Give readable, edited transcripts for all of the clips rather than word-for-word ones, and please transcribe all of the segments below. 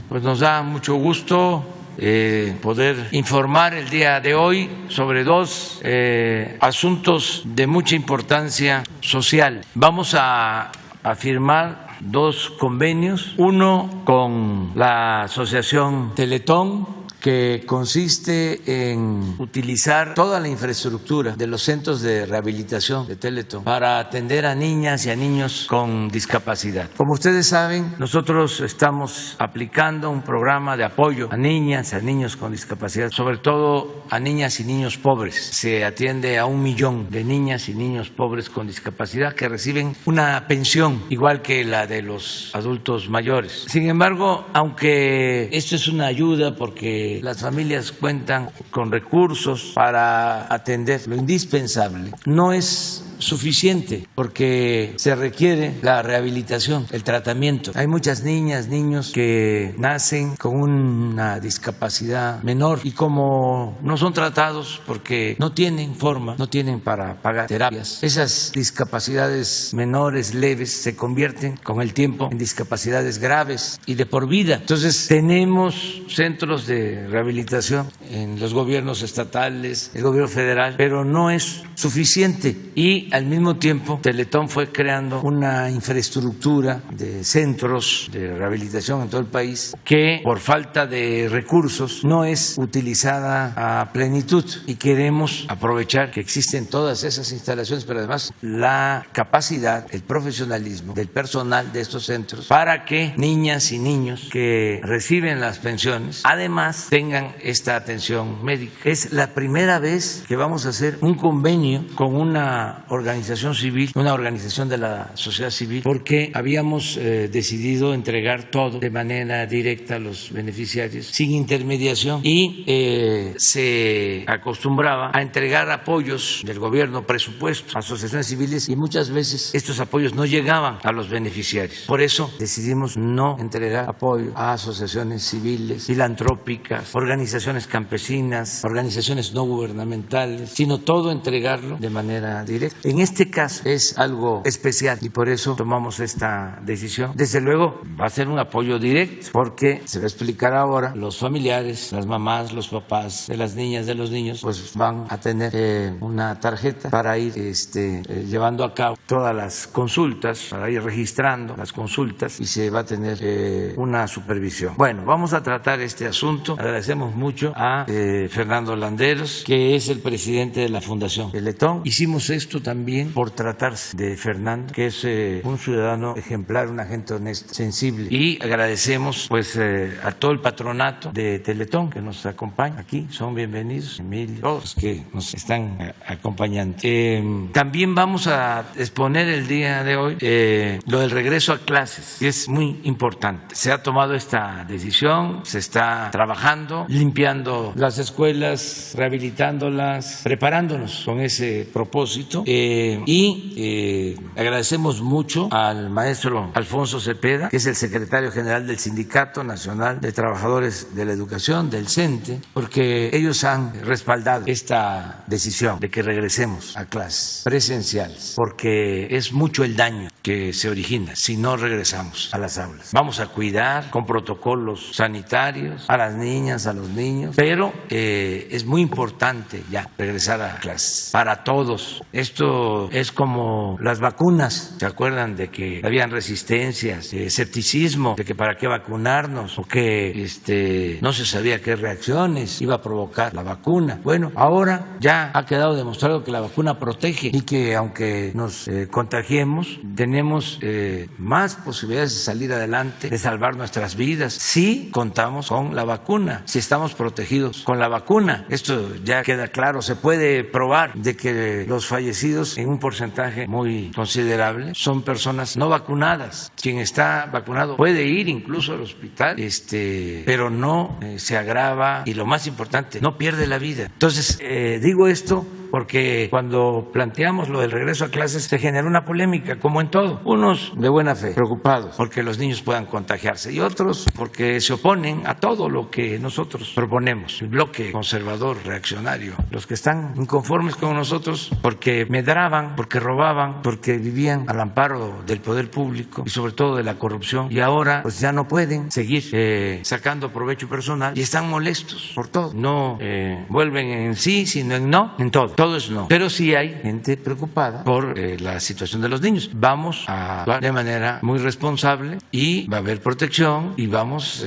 Pues nos da mucho gusto poder informar el día de hoy sobre dos asuntos de mucha importancia social. Vamos a firmar dos convenios, uno con la Asociación Teletón, que consiste en utilizar toda la infraestructura de los centros de rehabilitación de Teletón para atender a niñas y a niños con discapacidad. Como ustedes saben, nosotros estamos aplicando un programa de apoyo a niñas, a niños con discapacidad, sobre todo a niñas y niños pobres. Se atiende a 1 millón de niñas y niños pobres con discapacidad que reciben una pensión igual que la de los adultos mayores. Sin embargo, aunque esto es una ayuda porque las familias cuentan con recursos para atender lo indispensable, no es suficiente porque se requiere la rehabilitación, el tratamiento. Hay muchas niñas, niños que nacen con una discapacidad menor y como no son tratados porque no tienen forma, no tienen para pagar terapias, esas discapacidades menores, leves, se convierten con el tiempo en discapacidades graves y de por vida. Entonces tenemos centros de rehabilitación en los gobiernos estatales, el gobierno federal, pero no es suficiente y al mismo tiempo Teletón fue creando una infraestructura de centros de rehabilitación en todo el país que por falta de recursos no es utilizada a plenitud y queremos aprovechar que existen todas esas instalaciones, pero además la capacidad, el profesionalismo del personal de estos centros para que niñas y niños que reciben las pensiones además tengan esta atención médica. Es la primera vez que vamos a hacer un convenio con una organización civil, una organización de la sociedad civil, porque habíamos decidido entregar todo de manera directa a los beneficiarios, sin intermediación, y se acostumbraba a entregar apoyos del gobierno, presupuesto, a asociaciones civiles, y muchas veces estos apoyos no llegaban a los beneficiarios. Por eso decidimos no entregar apoyo a asociaciones civiles, filantrópicas, organizaciones campesinas, organizaciones no gubernamentales, sino todo entregarlo de manera directa. En este caso es algo especial y por eso tomamos esta decisión. Desde luego va a ser un apoyo directo porque se va a explicar ahora, los familiares, las mamás, los papás de las niñas, de los niños, pues van a tener una tarjeta para ir llevando a cabo todas las consultas, para ir registrando las consultas y se va a tener una supervisión. Bueno, vamos a tratar este asunto. Agradecemos mucho a Fernando Landeros, que es el presidente de la Fundación Teletón. Hicimos esto también por tratarse de Fernando, que es un ciudadano ejemplar, una gente honesta, sensible, y agradecemos pues a todo el patronato de Teletón que nos acompaña aquí, son bienvenidos, Emilio, todos los que nos están acompañando. También vamos a exponer el día de hoy lo del regreso a clases, y es muy importante. Se ha tomado esta decisión, se está trabajando, limpiando las escuelas, rehabilitándolas, preparándonos con ese propósito, y agradecemos mucho al maestro Alfonso Cepeda, que es el secretario general del Sindicato Nacional de Trabajadores de la Educación, del CENTE, porque ellos han respaldado esta decisión de que regresemos a clases presenciales, porque es mucho el daño que se origina si no regresamos a las aulas. Vamos a cuidar con protocolos sanitarios a las niñas, a los niños, pero es muy importante ya regresar a clases para todos. Esto es como las vacunas. ¿Se acuerdan de que habían resistencias, escepticismo, de que para qué vacunarnos o que no se sabía qué reacciones iba a provocar la vacuna? Bueno, ahora ya ha quedado demostrado que la vacuna protege y que aunque nos contagiemos, tenemos más posibilidades de salir adelante, de salvar nuestras vidas, si contamos con la vacuna, si estamos protegidos con la vacuna. Esto ya queda claro, se puede probar de que los fallecidos en un porcentaje muy considerable son personas no vacunadas. Quien está vacunado puede ir incluso al hospital, pero no se agrava y lo más importante, no pierde la vida. Entonces, digo esto porque cuando planteamos lo del regreso a clases se generó una polémica, como en todo. Unos de buena fe, preocupados porque los niños puedan contagiarse, y otros porque se oponen a todo lo que nosotros proponemos. El bloque conservador, reaccionario, los que están inconformes con nosotros porque medraban, porque robaban, porque vivían al amparo del poder público y sobre todo de la corrupción, y ahora pues ya no pueden seguir sacando provecho personal y están molestos por todo. No vuelven en sí, sino en no, en todo. Todo es no. Pero sí hay gente preocupada por la situación de los niños. Vamos a actuar de manera muy responsable y va a haber protección y vamos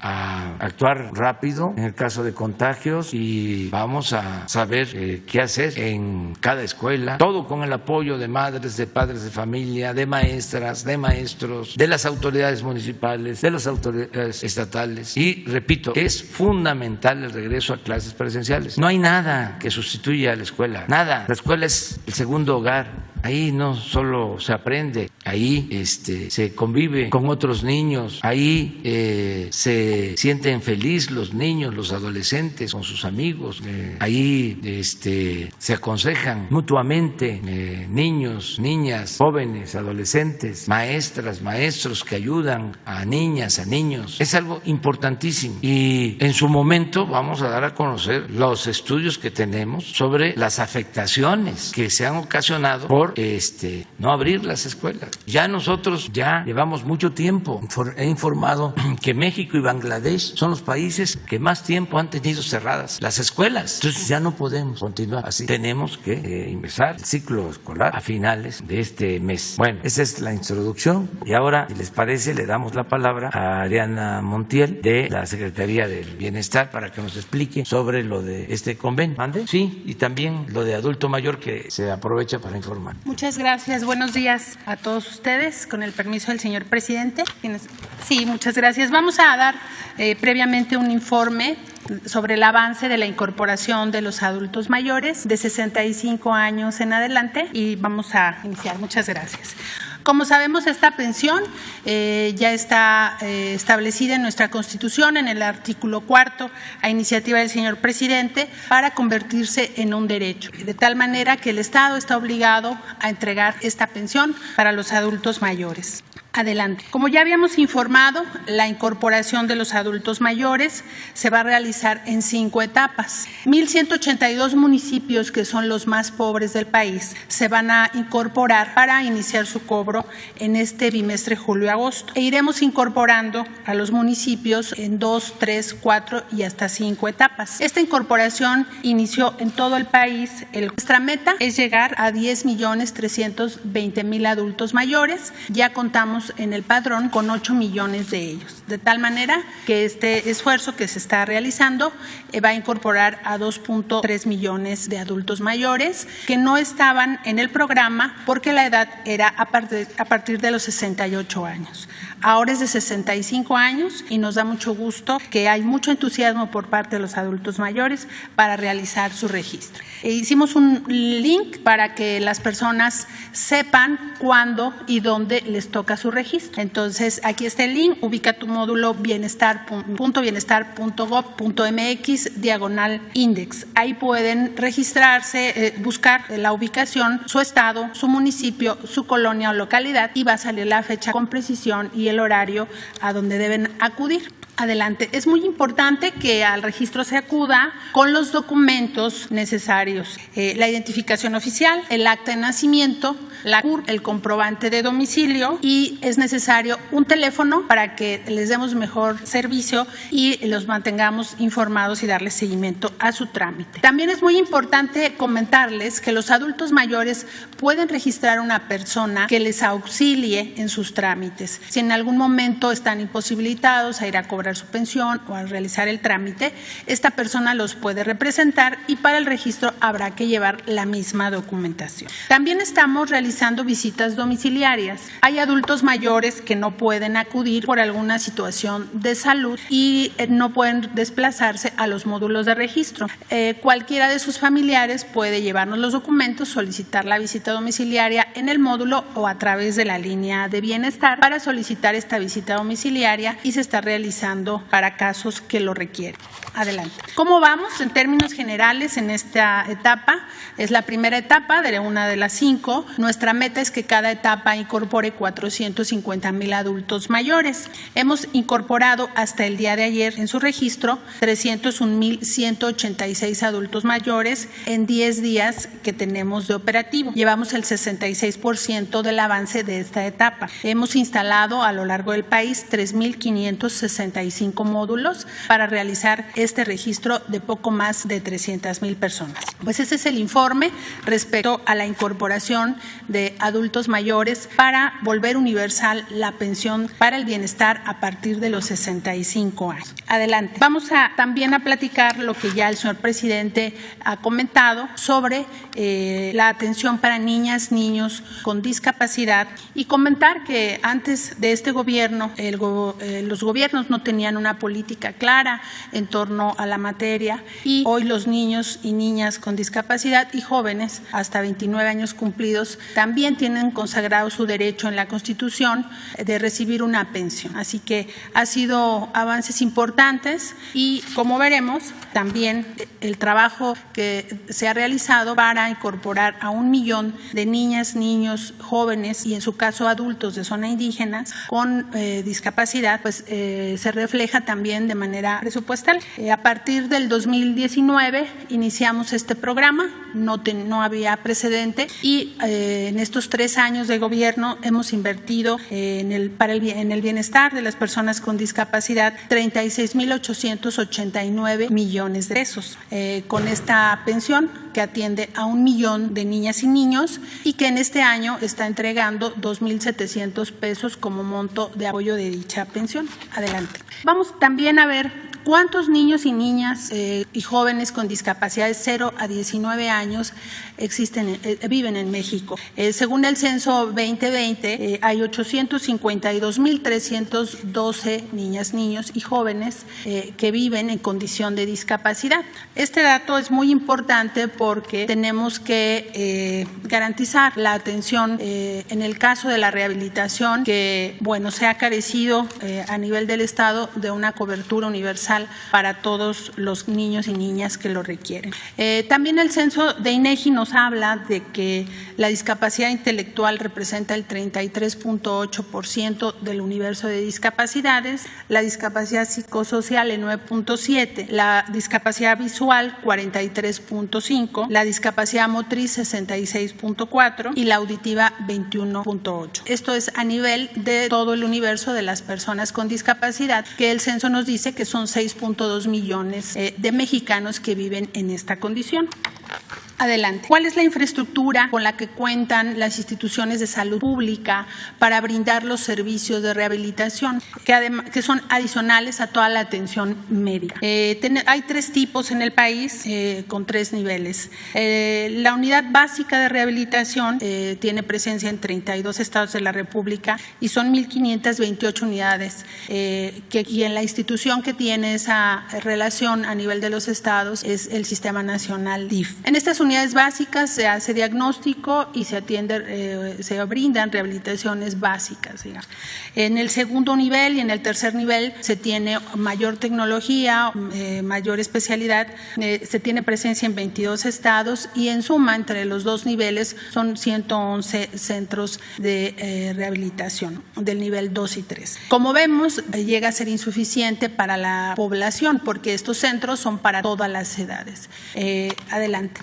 a actuar rápido en el caso de contagios, y vamos a saber qué hacer en cada escuela, todo con el apoyo de madres, de padres de familia, de maestras, de maestros, de las autoridades municipales, de las autoridades estatales. Y repito, es fundamental el regreso a clases presenciales. No hay nada que sustituya a la escuela, nada. La escuela es el segundo hogar. Ahí no solo se aprende, ahí se convive con otros niños, ahí se sienten felices los niños, los adolescentes con sus amigos, ahí se aconsejan mutuamente niños, niñas, jóvenes, adolescentes, maestras, maestros que ayudan a niñas, a niños. Es algo importantísimo, y en su momento vamos a dar a conocer los estudios que tenemos sobre las afectaciones que se han ocasionado por no abrir las escuelas. Ya nosotros llevamos mucho tiempo. He informado que México y Bangladesh son los países que más tiempo han tenido cerradas las escuelas. Entonces ya no podemos continuar así. Tenemos que empezar el ciclo escolar a finales de este mes. Bueno, esa es la introducción, y ahora, si les parece, le damos la palabra a Ariana Montiel de la Secretaría del Bienestar para que nos explique sobre lo de este convenio. ¿Mande? Sí, y también lo de adulto mayor, que se aprovecha para informar. Muchas gracias. Buenos días a todos ustedes. Con el permiso del señor presidente. Sí, muchas gracias. Vamos a dar previamente un informe sobre el avance de la incorporación de los adultos mayores de 65 años en adelante, y vamos a iniciar. Muchas gracias. Como sabemos, esta pensión ya está establecida en nuestra Constitución en el artículo 4, a iniciativa del señor presidente, para convertirse en un derecho, de tal manera que el Estado está obligado a entregar esta pensión para los adultos mayores. Adelante. Como ya habíamos informado, la incorporación de los adultos mayores se va a realizar en 5 etapas. 1,182 municipios, que son los más pobres del país, se van a incorporar para iniciar su cobro en este bimestre julio-agosto. E iremos incorporando a los municipios en 2, 3, 4 y hasta 5 etapas. Esta incorporación inició en todo el país. Nuestra meta es llegar a 10,320,000 adultos mayores. Ya contamos en el padrón con 8 millones de ellos, de tal manera que este esfuerzo que se está realizando va a incorporar a 2.3 millones de adultos mayores que no estaban en el programa porque la edad era a partir de los 68 años. Ahora es de 65 años, y nos da mucho gusto que hay mucho entusiasmo por parte de los adultos mayores para realizar su registro. Hicimos un link para que las personas sepan cuándo y dónde les toca su registro. Entonces, aquí está el link. Ubica tu módulo bienestar.bienestar.gov.mx/index. Ahí pueden registrarse, buscar la ubicación, su estado, su municipio, su colonia o localidad, y va a salir la fecha con precisión y el horario a donde deben acudir. Adelante. Es muy importante que al registro se acuda con los documentos necesarios: la identificación oficial, el acta de nacimiento, la CUR, el comprobante de domicilio, y es necesario un teléfono para que les demos mejor servicio y los mantengamos informados y darles seguimiento a su trámite. También es muy importante comentarles que los adultos mayores pueden registrar una persona que les auxilie en sus trámites. Si en algún momento están imposibilitados a ir a cobrar su pensión o a realizar el trámite, esta persona los puede representar, y para el registro habrá que llevar la misma documentación. También estamos realizando visitas domiciliarias. Hay adultos mayores que no pueden acudir por alguna situación de salud y no pueden desplazarse a los módulos de registro. Cualquiera de sus familiares puede llevarnos los documentos, solicitar la visita domiciliaria en el módulo o a través de la línea de bienestar para solicitar esta visita domiciliaria, y se está realizando utilizando para casos que lo requieren. Adelante. ¿Cómo vamos en términos generales en esta etapa? Es la primera etapa de una de las 5. Nuestra meta es que cada etapa incorpore 450,000 adultos mayores. Hemos incorporado hasta el día de ayer en su registro 301,186 adultos mayores en 10 días que tenemos de operativo. Llevamos el 66% del avance de esta etapa. Hemos instalado a lo largo del país 3,565 módulos para realizar este registro de poco más de 300,000 personas. Pues ese es el informe respecto a la incorporación de adultos mayores para volver universal la pensión para el bienestar a partir de los 65 años. Adelante. Vamos también a platicar lo que ya el señor presidente ha comentado sobre la atención para niñas, niños con discapacidad, y comentar que antes de este gobierno, los gobiernos no tenían una política clara en torno a la materia, y hoy los niños y niñas con discapacidad y jóvenes hasta 29 años cumplidos también tienen consagrado su derecho en la Constitución de recibir una pensión. Así que ha sido avances importantes, y como veremos también el trabajo que se ha realizado para incorporar a 1 millón de niñas, niños, jóvenes y en su caso adultos de zona indígena con discapacidad, pues se refleja también de manera presupuestal. A partir del 2019 iniciamos este programa, no había precedente, y en estos 3 años de gobierno hemos invertido en el bienestar de las personas con discapacidad 36,889 millones de pesos. Con esta pensión que atiende a 1 millón de niñas y niños, y que en este año está entregando 2,700 pesos como monto de apoyo de dicha pensión. Adelante. Vamos también a ver cuántos niños y niñas y jóvenes con discapacidad de 0 a 19 años viven en México. Según el censo 2020, hay 852,312 niñas, niños y jóvenes que viven en condición de discapacidad. Este dato es muy importante porque tenemos que garantizar la atención en el caso de la rehabilitación, que se ha carecido a nivel del Estado de una cobertura universal para todos los niños y niñas que lo requieren. También el censo de INEGI nos habla de que la discapacidad intelectual representa el 33,8% del universo de discapacidades, la discapacidad psicosocial el 9,7%, la discapacidad visual 43,5%, la discapacidad motriz 66,4% y la auditiva 21,8%. Esto es a nivel de todo el universo de las personas con discapacidad, que el censo nos dice que son 6,2 millones de mexicanos que viven en esta condición. Adelante. ¿Cuál es la infraestructura con la que cuentan las instituciones de salud pública para brindar los servicios de rehabilitación, que son adicionales a toda la atención médica? Hay 3 tipos en el país con 3 niveles. La unidad básica de rehabilitación tiene presencia en 32 estados de la República y son 1,528 unidades, y en la institución que tiene esa relación a nivel de los estados es el Sistema Nacional DIF. En estas unidades básicas se hace diagnóstico y se brindan rehabilitaciones básicas, digamos. En el segundo nivel y en el tercer nivel se tiene mayor tecnología, mayor especialidad, se tiene presencia en 22 estados, y en suma entre los 2 niveles son 111 centros de rehabilitación del nivel 2 y 3. Como vemos, llega a ser insuficiente para la población porque estos centros son para todas las edades. Adelante.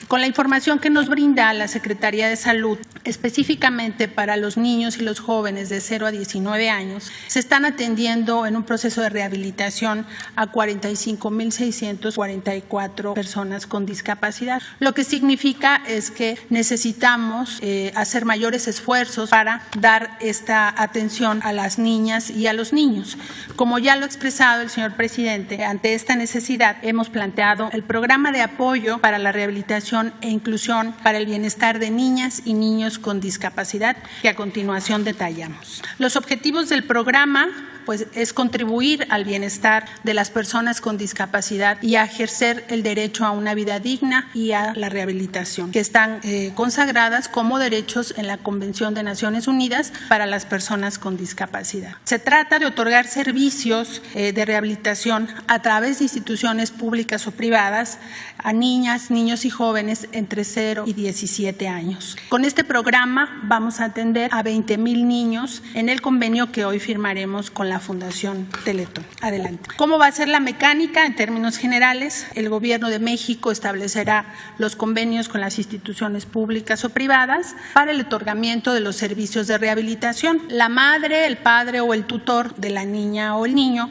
Con la información que nos brinda la Secretaría de Salud, específicamente para los niños y los jóvenes de 0 a 19 años, se están atendiendo en un proceso de rehabilitación a 45,644 personas con discapacidad. Lo que significa es que necesitamos hacer mayores esfuerzos para dar esta atención a las niñas y a los niños. Como ya lo ha expresado el señor presidente, ante esta necesidad hemos planteado el programa de apoyo para la rehabilitación e inclusión para el bienestar de niñas y niños con discapacidad, que a continuación detallamos. Los objetivos del programa pues es contribuir al bienestar de las personas con discapacidad y a ejercer el derecho a una vida digna y a la rehabilitación, que están consagradas como derechos en la Convención de Naciones Unidas para las personas con discapacidad. Se trata de otorgar servicios de rehabilitación a través de instituciones públicas o privadas a niñas, niños y jóvenes entre 0 y 17 años. Con este programa vamos a atender a 20,000 niños en el convenio que hoy firmaremos con la Fundación Teletón. Adelante. ¿Cómo va a ser la mecánica? En términos generales, el Gobierno de México establecerá los convenios con las instituciones públicas o privadas para el otorgamiento de los servicios de rehabilitación. La madre, el padre o el tutor de la niña o el niño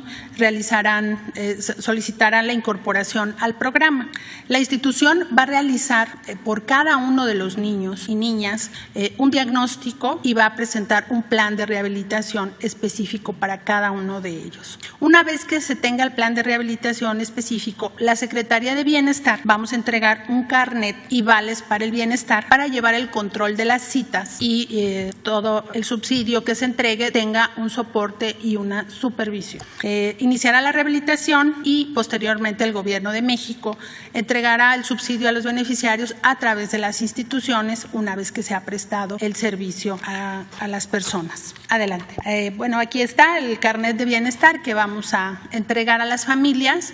solicitarán la incorporación al programa. La institución va a realizar por cada uno de los niños y niñas un diagnóstico y va a presentar un plan de rehabilitación específico para cada uno de ellos. Una vez que se tenga el plan de rehabilitación específico, la Secretaría de Bienestar vamos a entregar un carnet y vales para el bienestar para llevar el control de las citas y todo el subsidio que se entregue tenga un soporte y una supervisión. Iniciará la rehabilitación y posteriormente el Gobierno de México entregará el subsidio a los beneficiarios a través de las instituciones una vez que se ha prestado el servicio a las personas. Adelante. Bueno, aquí está el carnet de bienestar que vamos a entregar a las familias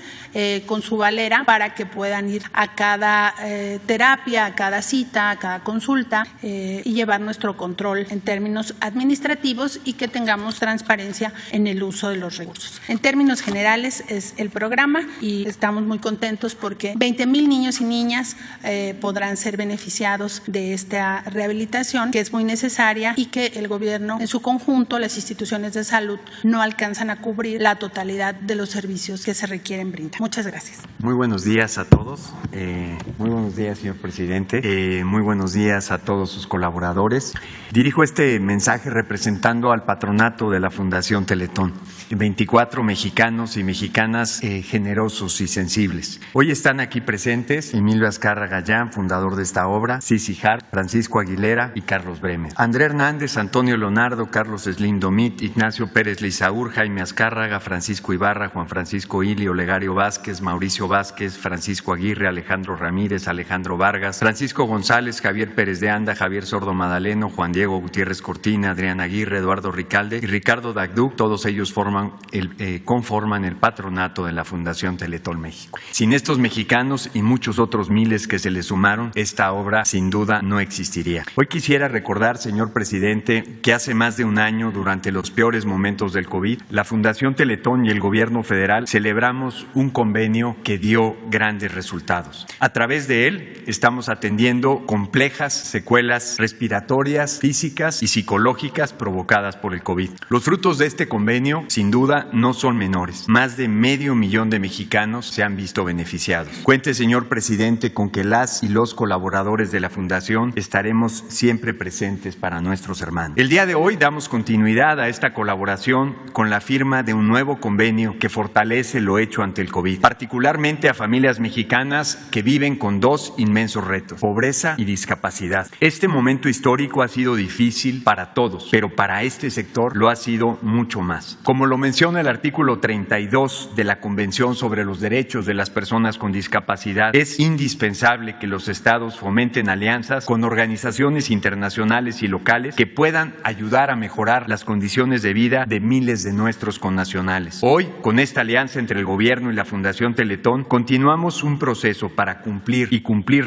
con su valera para que puedan ir a cada terapia, a cada cita, a cada consulta y llevar nuestro control en términos administrativos y que tengamos transparencia en el uso de los recursos. En términos generales es el programa y estamos muy contentos porque 20,000 niños y niñas podrán ser beneficiados de esta rehabilitación que es muy necesaria y que el gobierno en su conjunto, las instituciones de salud no alcanzan a cubrir la totalidad de los servicios que se requieren brindar. Muchas gracias. Muy buenos días a todos. Muy buenos días, señor presidente. Muy buenos días a todos sus colaboradores. Dirijo este mensaje representando al patronato de la Fundación Teletón. 24 mexicanos y mexicanas generosos y sensibles. Hoy están aquí presentes Emilio Azcárraga Gallán, fundador de esta obra, Sisi Hart, Francisco Aguilera y Carlos Bremer. André Hernández, Antonio Leonardo, Carlos Slim Domit, Ignacio Pérez Lizaur, Jaime Azcárraga, Francisco Ibarra, Juan Francisco Ili, Olegario Vázquez, Mauricio Vázquez, Francisco Aguirre, Alejandro Ramírez, Alejandro Vargas, Francisco González, Javier Pérez de Anda, Javier Sordo Madaleno, Juan Diego Gutiérrez Cortina, Adrián Aguirre, Eduardo Ricalde y Ricardo Dagduc. Todos ellos conforman el patronato de la Fundación Teletón México. Sin estos mexicanos y muchos otros miles que se le sumaron, esta obra sin duda no existiría. Hoy quisiera recordar, señor presidente, que hace más de un año, durante los peores momentos del COVID, la Fundación Teletón y el Gobierno federal celebramos un convenio que dio grandes resultados. A través de él estamos atendiendo complejas secuelas respiratorias, físicas y psicológicas provocadas por el COVID. Los frutos de este convenio, sin duda, no son menores. Más de 500,000 de mexicanos se han visto beneficiados. Cuente, señor presidente, con que las y los colaboradores de la Fundación estaremos siempre presentes para nuestros hermanos. El día de hoy damos continuidad a esta colaboración con la firma de un nuevo convenio que fortalece lo hecho ante el COVID, particularmente a familias mexicanas que viven con dos inmensos retos: pobreza y discapacidad. Este momento histórico ha sido difícil para todos, pero para este sector lo ha sido mucho más. Como lo menciona el artículo 32 de la Convención sobre los Derechos de las Personas con Discapacidad, es indispensable que los estados fomenten alianzas con organizaciones internacionales y locales que puedan ayudar a mejorar las condiciones de vida de miles de nuestros connacionales. Hoy, con esta alianza entre el gobierno y la Fundación Teletón, continuamos un proceso para cumplir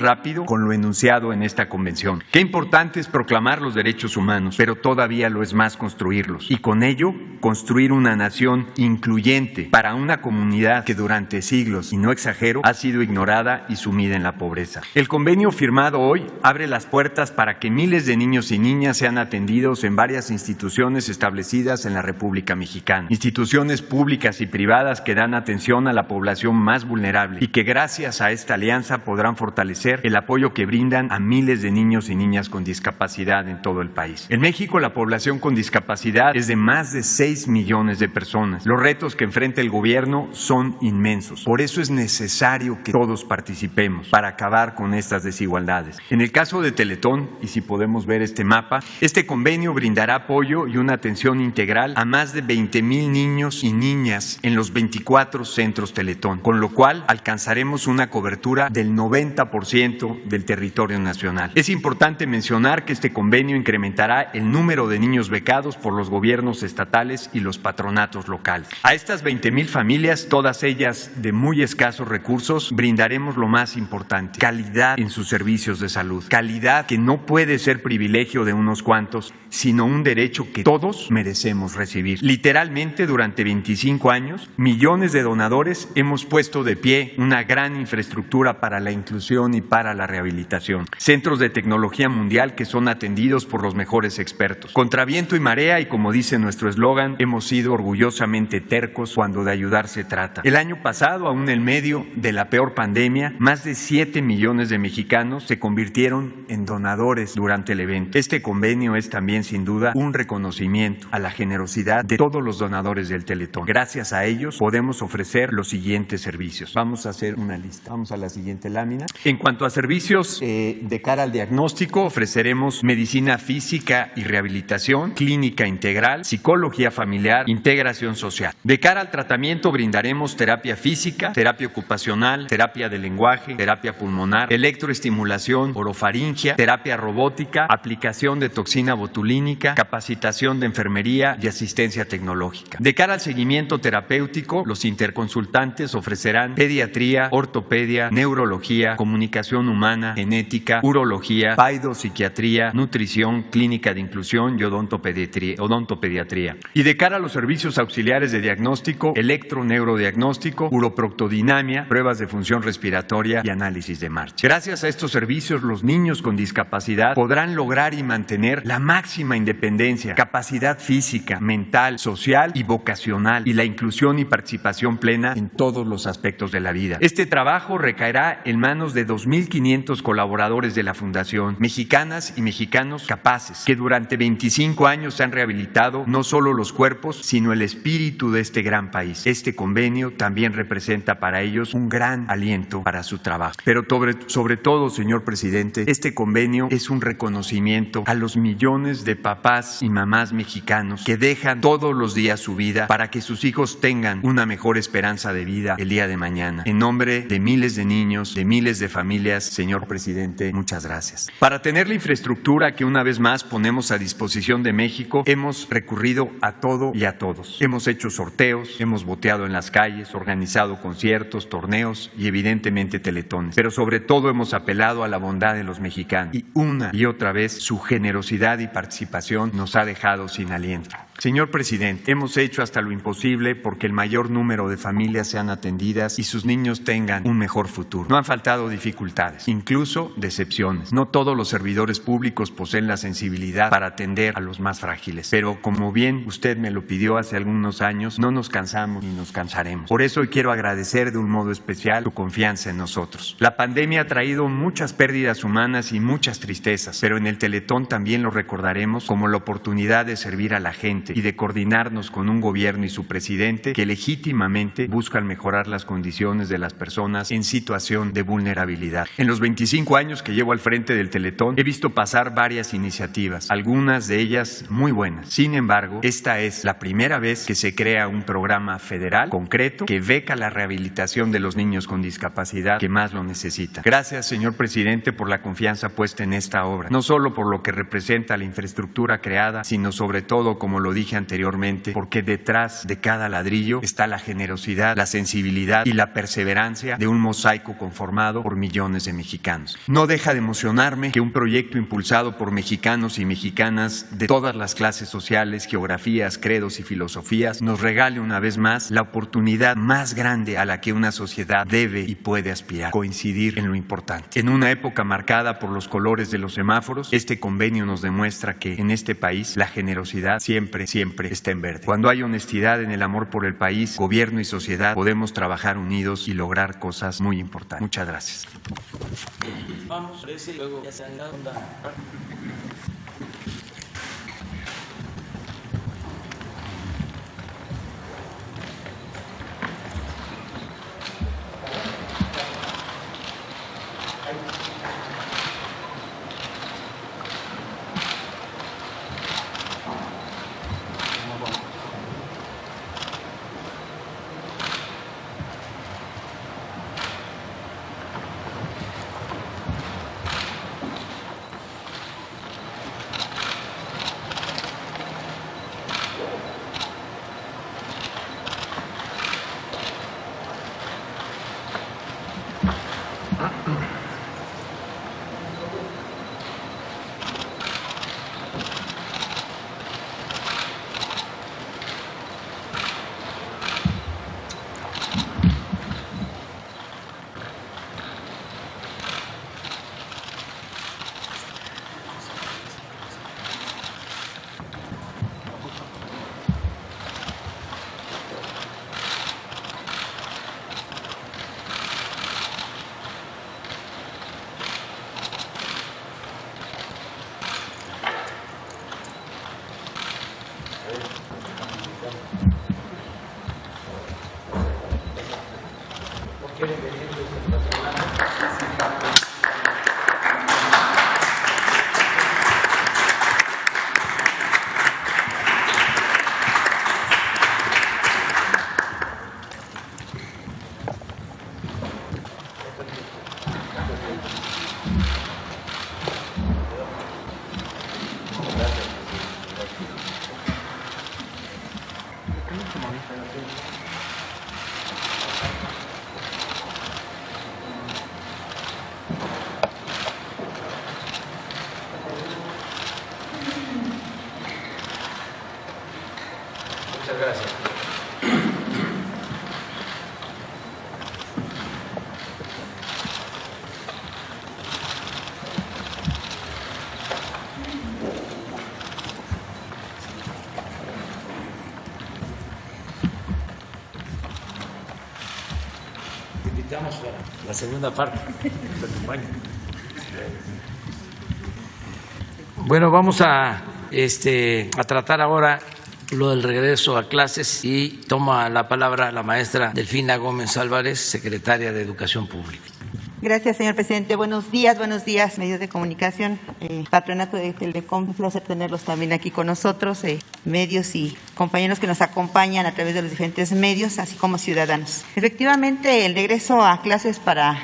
rápido con lo enunciado en esta convención. Qué importante es proclamar los derechos humanos, pero todavía lo es más construirlos y con ello construir una nación incluyente para una comunidad que durante siglos, y no exagero, ha sido ignorada y sumida en la pobreza. El convenio firmado hoy abre las puertas para que miles de niños y niñas sean atendidos en varias instituciones establecidas en la República Mexicana. Instituciones públicas y privadas que dan atención a la población más vulnerable y que gracias a esta alianza podrán fortalecer el apoyo que brindan a miles de niños y niñas con discapacidad en todo el país. En México, la población con discapacidad es de más de 6 millones de personas. Los retos que enfrenta el gobierno son inmensos. Por eso es necesario que todos participemos para acabar con estas desigualdades. En el caso de Teletón, y si podemos ver este mapa, este convenio brindará apoyo y una atención integral a más de 20,000 niños y niñas en los 24 centros Teletón, con lo cual alcanzaremos una cobertura del 90% del territorio nacional. Es importante mencionar que este convenio incrementará el número de niños becados por los gobiernos estatales y los patronatos locales. A estas 20,000 familias, todas ellas de muy escasos recursos, brindaremos lo más importante: calidad en sus servicios de salud. Calidad que no puede ser privilegio de unos cuantos, sino un derecho que todos merecemos recibir. Literalmente, durante 25 años, millones de donadores hemos puesto de pie una gran infraestructura para la inclusión y para la rehabilitación. Centros de tecnología mundial que son atendidos por los mejores expertos. Contra viento y marea, y como dice nuestro eslogan, hemos sido orgullosamente tercos cuando de ayudar se trata. El año pasado, aún en medio de la peor pandemia, más de 7 millones de mexicanos se convirtieron en donadores durante el evento. Este convenio es también, sin duda, un reconocimiento a la generosidad de todos los donadores del Teletón. Gracias a ellos podemos ofrecer los siguientes servicios. Vamos a hacer una lista. Vamos a la siguiente lámina. En cuanto a servicios de cara al diagnóstico, ofreceremos medicina física y rehabilitación, clínica integral, psicología familiar, integración social. De cara al tratamiento, brindaremos terapia física, terapia ocupacional, terapia de lenguaje, terapia pulmonar, electroestimulación, orofaringia, terapia robótica, aplicación de toxina botulínica, capacitación de enfermería y asistencia tecnológica. De cara al seguimiento terapéutico, los interconsultantes ofrecerán pediatría, ortopedia, neurología, comunicación humana, genética, urología, paidopsiquiatría, nutrición, clínica de inclusión y odontopediatría. Y de cara a los servicios auxiliares de diagnóstico, electroneurodiagnóstico, uroproctodinamia, pruebas de función respiratoria y análisis de marcha. Gracias a estos servicios, los niños con discapacidad podrán lograr y mantener la máxima independencia, capacidad física, mental, social y vocacional, y la inclusión y participación plena en todos los aspectos de la vida. Este trabajo recaerá en manos de 2,500 colaboradores de la Fundación, mexicanas y mexicanos capaces, que durante 25 años han rehabilitado no solo los cuerpos, sino el espíritu de este gran país. Este convenio también representa para ellos un gran aliento para su trabajo. Pero sobre todo, señor presidente, este convenio es un reconocimiento a los millones de papás y mamás mexicanos que dejan todos los días su vida para que sus hijos tengan una mejor esperanza de vida el día de mañana. En nombre de miles de niños, de miles de familias, señor presidente, muchas gracias. Para tener la infraestructura que una vez más ponemos a disposición de México, hemos recurrido a todo y a todos. Hemos hecho sorteos, hemos boteado en las calles, organizado conciertos, torneos y evidentemente teletones. Pero sobre todo hemos apelado a la bondad de los mexicanos, y una y otra vez su generosidad y participación nos ha dejado sin aliento. Señor presidente, hemos hecho hasta lo imposible porque el mayor número de familias sean atendidas y sus niños tengan un mejor futuro. No han faltado dificultades, incluso decepciones. No todos los servidores públicos poseen la sensibilidad para atender a los más frágiles. Pero como bien usted me lo pidió hace algunos años, no nos cansamos ni nos cansaremos. Por eso hoy quiero agradecer de un modo especial su confianza en nosotros. La pandemia ha traído muchas pérdidas humanas y muchas tristezas, pero en el Teletón también lo recordaremos como la oportunidad de servir a la gente y de coordinarnos con un gobierno y su presidente que legítimamente buscan mejorar las condiciones de las personas en situación de vulnerabilidad. En los 25 años que llevo al frente del Teletón, he visto pasar varias iniciativas, algunas de ellas muy buenas. Sin embargo, esta es la primera vez que se crea un programa federal concreto que beca la rehabilitación de los niños con discapacidad que más lo necesitan. Gracias, señor presidente, por la confianza puesta en esta obra, no solo por lo que representa la infraestructura creada, sino sobre todo, como lo dije anteriormente, porque detrás de cada ladrillo está la generosidad, la sensibilidad y la perseverancia de un mosaico conformado por millones de mexicanos. No deja de emocionarme que un proyecto impulsado por mexicanos y mexicanas de todas las clases sociales, geografías, credos y filosofías nos regale una vez más la oportunidad más grande a la que una sociedad debe y puede aspirar: coincidir en lo importante. En una época marcada por los colores de los semáforos, este convenio nos demuestra que en este país la generosidad siempre está en verde. Cuando hay honestidad en el amor por el país, gobierno y sociedad podemos trabajar unidos y lograr cosas muy importantes. Muchas gracias. Vamos, luego ya se han dado una... Muchas gracias. Te invitamos para la segunda parte. Bueno, vamos a tratar ahora lo del regreso a clases y toma la palabra la maestra Delfina Gómez Álvarez, secretaria de Educación Pública. Gracias, señor presidente. Buenos días, medios de comunicación, patronato de Telecom. Un placer tenerlos también aquí con nosotros, medios y compañeros que nos acompañan a través de los diferentes medios, así como ciudadanos. Efectivamente, el regreso a clases para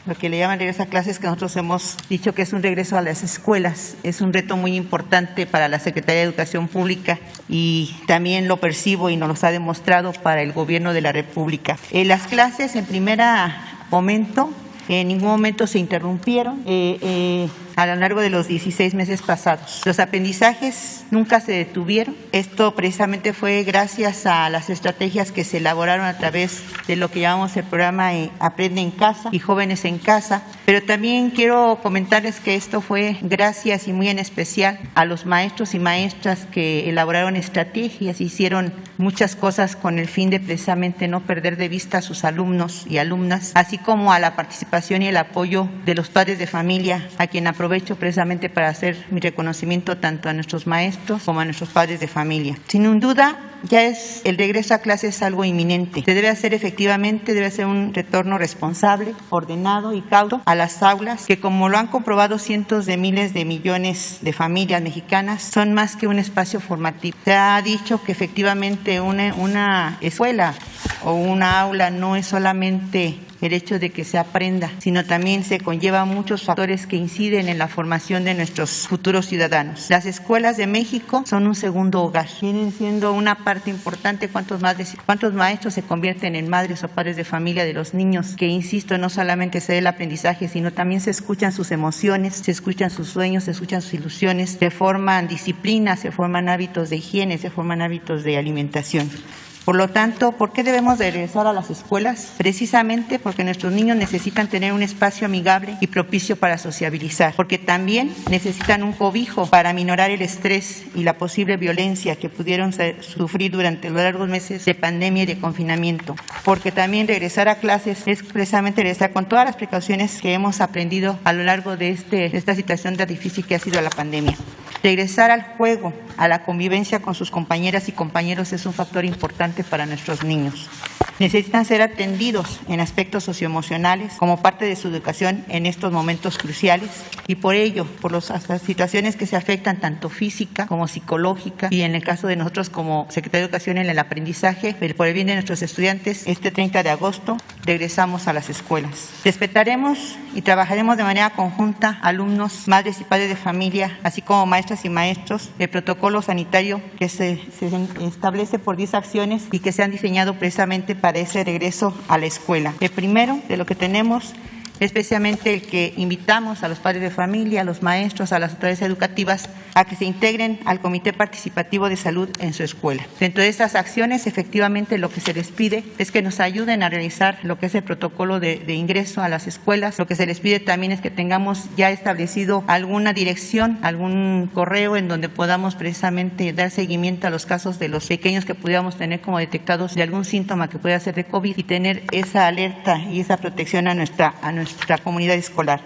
lo que le llaman regreso a clases, que nosotros hemos dicho que es un regreso a las escuelas, es un reto muy importante para la Secretaría de Educación Pública y también lo percibo y nos lo ha demostrado para el Gobierno de la República. Las clases en primera momento, en ningún momento se interrumpieron a lo largo de los 16 meses pasados. Los aprendizajes nunca se detuvieron. Esto precisamente fue gracias a las estrategias que se elaboraron a través de lo que llamamos el programa Aprende en Casa y Jóvenes en Casa. Pero también quiero comentarles que esto fue gracias y muy en especial a los maestros y maestras que elaboraron estrategias, hicieron muchas cosas con el fin de precisamente no perder de vista a sus alumnos y alumnas, así como a la participación y el apoyo de los padres de familia, a quien aprovecho precisamente para hacer mi reconocimiento tanto a nuestros maestros como a nuestros padres de familia. Sin duda, ya es el regreso a clases algo inminente. Se debe hacer efectivamente, debe ser un retorno responsable, ordenado y cauto a las aulas, que como lo han comprobado cientos de miles de millones de familias mexicanas, son más que un espacio formativo. Se ha dicho que efectivamente una escuela o una aula no es solamente el hecho de que se aprenda, sino también se conlleva muchos factores que inciden en la formación de nuestros futuros ciudadanos. Las escuelas de México son un segundo hogar, vienen siendo una parte importante. ¿Cuántos maestros se convierten en madres o padres de familia de los niños? Que, insisto, no solamente se da el aprendizaje, sino también se escuchan sus emociones, se escuchan sus sueños, se escuchan sus ilusiones, se forman disciplinas, se forman hábitos de higiene, se forman hábitos de alimentación. Por lo tanto, ¿por qué debemos de regresar a las escuelas? Precisamente porque nuestros niños necesitan tener un espacio amigable y propicio para sociabilizar, porque también necesitan un cobijo para aminorar el estrés y la posible violencia que pudieron sufrir durante los largos meses de pandemia y de confinamiento, porque también regresar a clases es precisamente regresar con todas las precauciones que hemos aprendido a lo largo de esta situación tan difícil que ha sido la pandemia. Regresar al juego, a la convivencia con sus compañeras y compañeros es un factor importante para nuestros niños. Necesitan ser atendidos en aspectos socioemocionales como parte de su educación en estos momentos cruciales y por ello, por las situaciones que se afectan tanto física como psicológica y en el caso de nosotros como Secretaría de Educación en el aprendizaje, por el bien de nuestros estudiantes, este 30 de agosto regresamos a las escuelas. Respetaremos y trabajaremos de manera conjunta alumnos, madres y padres de familia, así como maestras y maestros, el protocolo sanitario que se establece por 10 acciones y que se han diseñado precisamente para ese regreso a la escuela. El primero de lo que tenemos especialmente el que invitamos a los padres de familia, a los maestros, a las autoridades educativas a que se integren al Comité Participativo de Salud en su escuela. Dentro de estas acciones, efectivamente, lo que se les pide es que nos ayuden a realizar lo que es el protocolo de ingreso a las escuelas. Lo que se les pide también es que tengamos ya establecido alguna dirección, algún correo en donde podamos precisamente dar seguimiento a los casos de los pequeños que pudiéramos tener como detectados de algún síntoma que pueda ser de COVID y tener esa alerta y esa protección a nuestra comunidad escolar.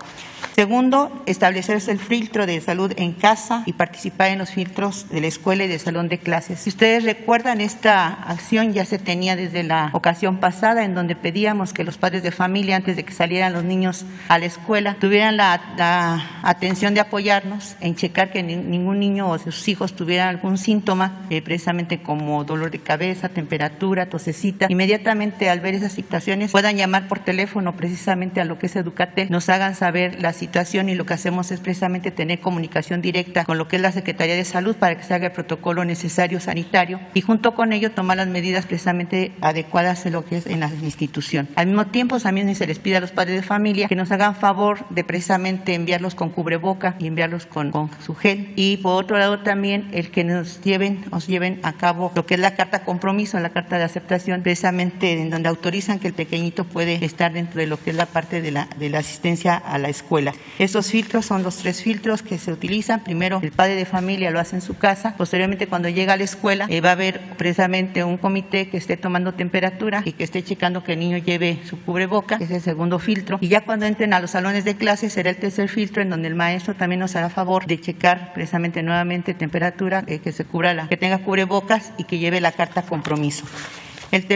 Segundo, establecerse el filtro de salud en casa y participar en los filtros de la escuela y del salón de clases. Si ustedes recuerdan, esta acción ya se tenía desde la ocasión pasada, en donde pedíamos que los padres de familia, antes de que salieran los niños a la escuela, tuvieran la atención de apoyarnos en checar que ningún niño o sus hijos tuvieran algún síntoma, precisamente como dolor de cabeza, temperatura, tosecita. Inmediatamente, al ver esas situaciones, puedan llamar por teléfono precisamente a lo que es Educatel, nos hagan saber la situación, y lo que hacemos es precisamente tener comunicación directa con lo que es la Secretaría de Salud para que se haga el protocolo necesario sanitario y junto con ello tomar las medidas precisamente adecuadas en lo que es en la institución. Al mismo tiempo también se les pide a los padres de familia que nos hagan favor de precisamente enviarlos con cubreboca y enviarlos con su gel, y por otro lado también el que nos lleven a cabo lo que es la carta compromiso, la carta de aceptación, precisamente en donde autorizan que el pequeñito puede estar dentro de lo que es la parte de la asistencia a la escuela. Estos filtros son los 3 filtros que se utilizan. Primero, el padre de familia lo hace en su casa. Posteriormente, cuando llega a la escuela, va a haber precisamente un comité que esté tomando temperatura y que esté checando que el niño lleve su cubreboca, que es el segundo filtro. Y ya cuando entren a los salones de clase será el tercer filtro, en donde el maestro también nos hará favor de checar precisamente nuevamente temperatura, que se cubra que tenga cubrebocas y que lleve la carta compromiso.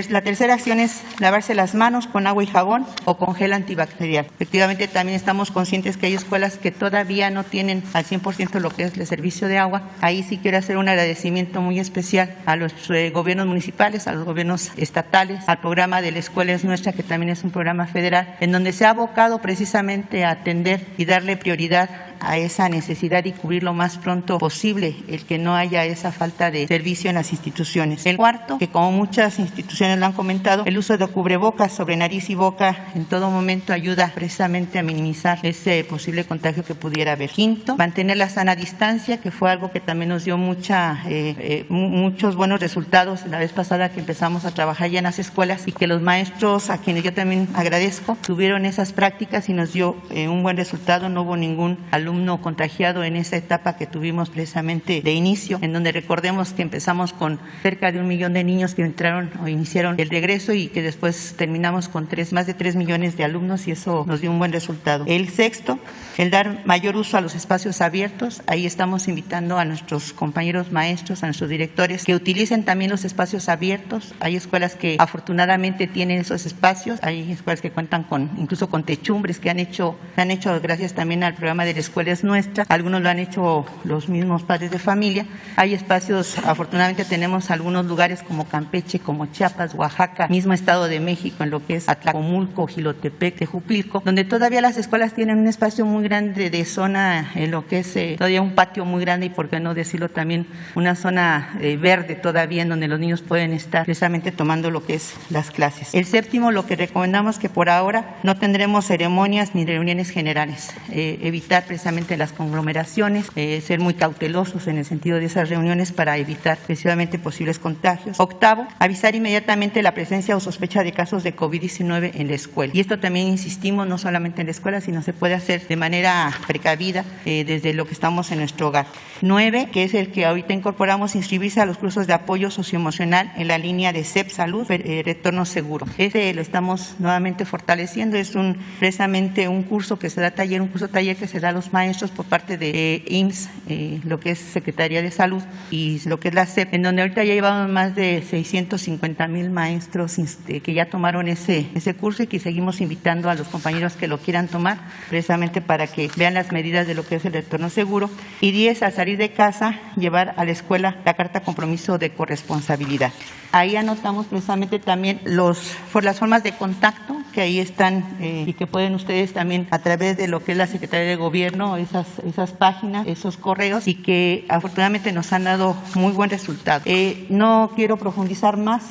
La tercera acción es lavarse las manos con agua y jabón o con gel antibacterial. Efectivamente, también estamos conscientes que hay escuelas que todavía no tienen al 100% lo que es el servicio de agua. Ahí sí quiero hacer un agradecimiento muy especial a los gobiernos municipales, a los gobiernos estatales, al programa de La Escuela es Nuestra, que también es un programa federal, en donde se ha abocado precisamente a atender y darle prioridad a esa necesidad y cubrir lo más pronto posible el que no haya esa falta de servicio en las instituciones. El cuarto, que como muchas instituciones lo han comentado, el uso de cubrebocas sobre nariz y boca en todo momento ayuda precisamente a minimizar ese posible contagio que pudiera haber. Quinto, mantener la sana distancia, que fue algo que también nos dio muchos buenos resultados la vez pasada que empezamos a trabajar ya en las escuelas, y que los maestros, a quienes yo también agradezco, tuvieron esas prácticas y nos dio un buen resultado. No hubo ningún alumno contagiado en esa etapa que tuvimos precisamente de inicio, en donde recordemos que empezamos con cerca de 1 millón de niños que entraron o iniciaron el regreso, y que después terminamos con más de 3 millones de alumnos, y eso nos dio un buen resultado. El sexto, el dar mayor uso a los espacios abiertos. Ahí estamos invitando a nuestros compañeros maestros, a nuestros directores, que utilicen también los espacios abiertos. Hay escuelas que afortunadamente tienen esos espacios, hay escuelas que cuentan incluso con techumbres que han hecho gracias también al programa de La Escuela es Nuestra. Algunos lo han hecho los mismos padres de familia. Hay espacios, afortunadamente tenemos algunos lugares como Campeche, como Chiapas, Oaxaca, mismo Estado de México, en lo que es Atlacomulco, Jilotepec, Tejupilco, donde todavía las escuelas tienen un espacio muy grande de zona, en lo que es todavía un patio muy grande, y por qué no decirlo también una zona verde todavía, en donde los niños pueden estar precisamente tomando lo que es las clases. El séptimo, lo que recomendamos que por ahora no tendremos ceremonias ni reuniones generales, evitar precisamente las conglomeraciones, ser muy cautelosos en el sentido de esas reuniones para evitar precisamente posibles contagios. Octavo, avisar inmediatamente la presencia o sospecha de casos de COVID-19 en la escuela. Y esto también insistimos, no solamente en la escuela, sino se puede hacer de manera precavida desde lo que estamos en nuestro hogar. 9, que es el que ahorita incorporamos, inscribirse a los cursos de apoyo socioemocional en la línea de CEP Salud, Retorno Seguro. Lo estamos nuevamente fortaleciendo, es precisamente un curso que se da un curso taller que se da a los maestros por parte de IMSS, lo que es Secretaría de Salud, y lo que es la CEP, en donde ahorita ya llevamos más de 650,000 maestros que ya tomaron ese curso, y que seguimos invitando a los compañeros que lo quieran tomar, precisamente para que vean las medidas de lo que es el retorno seguro. Y 10, al salir de casa, llevar a la escuela la carta compromiso de corresponsabilidad. Ahí anotamos precisamente también por las formas de contacto que ahí están y que pueden ustedes también, a través de lo que es la Secretaría de Gobierno bueno esas páginas, esos correos, y que afortunadamente nos han dado muy buen resultado. No quiero profundizar más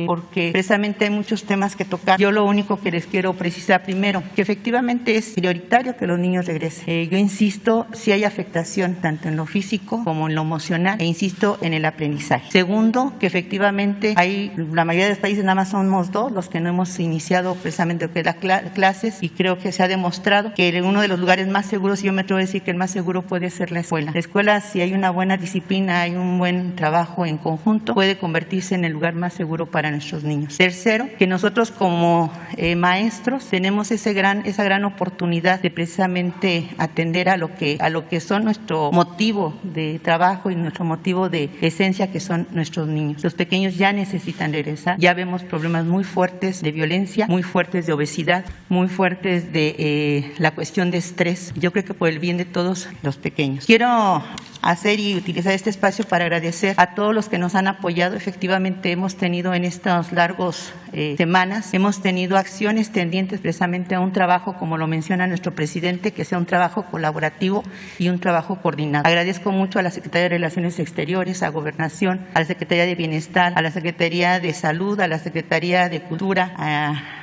porque precisamente hay muchos temas que tocar. Yo lo único que les quiero precisar primero, que efectivamente es prioritario que los niños regresen. Yo insisto, si hay afectación tanto en lo físico como en lo emocional, e insisto en el aprendizaje. Segundo, que efectivamente la mayoría de los países nada más somos 2 los que no hemos iniciado precisamente las clases, y creo que se ha demostrado que uno de los lugares más seguros, y yo me atrevo a decir que el más seguro puede ser la escuela. La escuela, si hay una buena disciplina, hay un buen trabajo en conjunto, puede convertirse en el lugar más seguro para nuestros niños. Tercero, que nosotros como maestros tenemos esa gran oportunidad de precisamente atender a lo que son nuestro motivo de trabajo y nuestro motivo de esencia, que son nuestros niños. Los pequeños ya necesitan regresar. Ya vemos problemas muy fuertes de violencia, muy fuertes de obesidad, muy fuertes de la cuestión de estrés. Yo creo que por el bien de todos los pequeños. Quiero hacer y utilizar este espacio para agradecer a todos los que nos han apoyado. Efectivamente, hemos tenido en estas largas semanas, hemos tenido acciones tendientes precisamente a un trabajo, como lo menciona nuestro presidente, que sea un trabajo colaborativo y un trabajo coordinado. Agradezco mucho a la Secretaría de Relaciones Exteriores, a Gobernación, a la Secretaría de Bienestar, a la Secretaría de Salud, a la Secretaría de Cultura,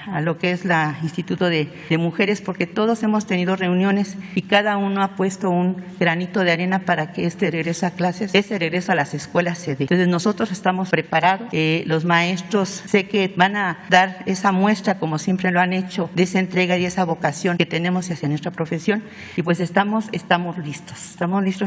a lo que es la Instituto de Mujeres, porque todos hemos tenido reuniones y cada uno ha puesto un granito de arena para que este regreso a clases, ese regreso a las escuelas se dé. Entonces nosotros estamos preparados, los maestros sé que van a dar esa muestra, como siempre lo han hecho, de esa entrega y esa vocación que tenemos hacia nuestra profesión, y pues estamos listos,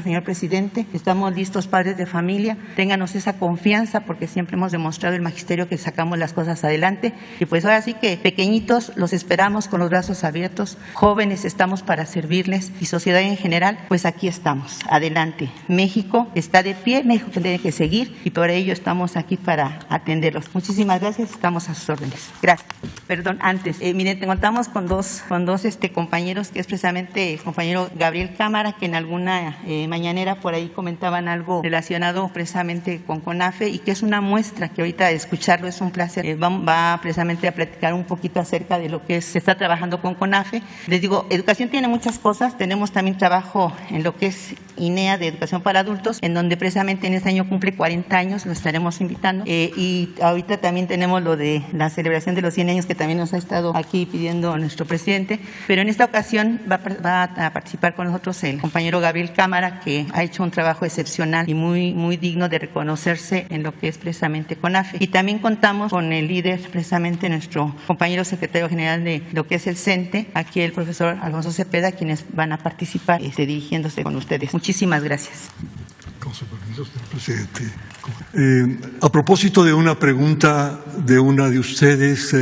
señor presidente, estamos listos, padres de familia, ténganos esa confianza, porque siempre hemos demostrado el magisterio que sacamos las cosas adelante, y pues ahora sí que pequeñitos los esperamos con los brazos abiertos, jóvenes estamos para servirles, y sociedad en general, pues aquí estamos, adelante. México está de pie, México tiene que seguir, y por ello estamos aquí para atenderlos. Muchísimas gracias, estamos a sus órdenes. Gracias. Perdón, antes, miren, contamos con dos compañeros, que es precisamente el compañero Gabriel Cámara, que en alguna mañanera por ahí comentaban algo relacionado precisamente con CONAFE, y que es una muestra que ahorita de escucharlo es un placer. Va precisamente a platicar un poquito acerca de lo que se está trabajando con CONAFE. Les digo, educación tiene muchas cosas, tenemos también trabajo en lo que es INEA de Educación para Adultos, en donde precisamente en este año cumple 40 años, lo estaremos invitando, y ahorita también tenemos lo de la celebración de los 100 años, que también nos ha estado aquí pidiendo nuestro presidente, pero en esta ocasión va a participar con nosotros el compañero Gabriel Cámara, que ha hecho un trabajo excepcional y muy digno de reconocerse en lo que es precisamente CONAFE, y también contamos con el líder, precisamente nuestro compañero secretario general de lo que es el CENTE, aquí el profesor Alfonso Cepeda, quienes van a participar dirigiéndose con ustedes. Muchísimas gracias. Con su permiso, señor presidente. A propósito de una pregunta de una de ustedes,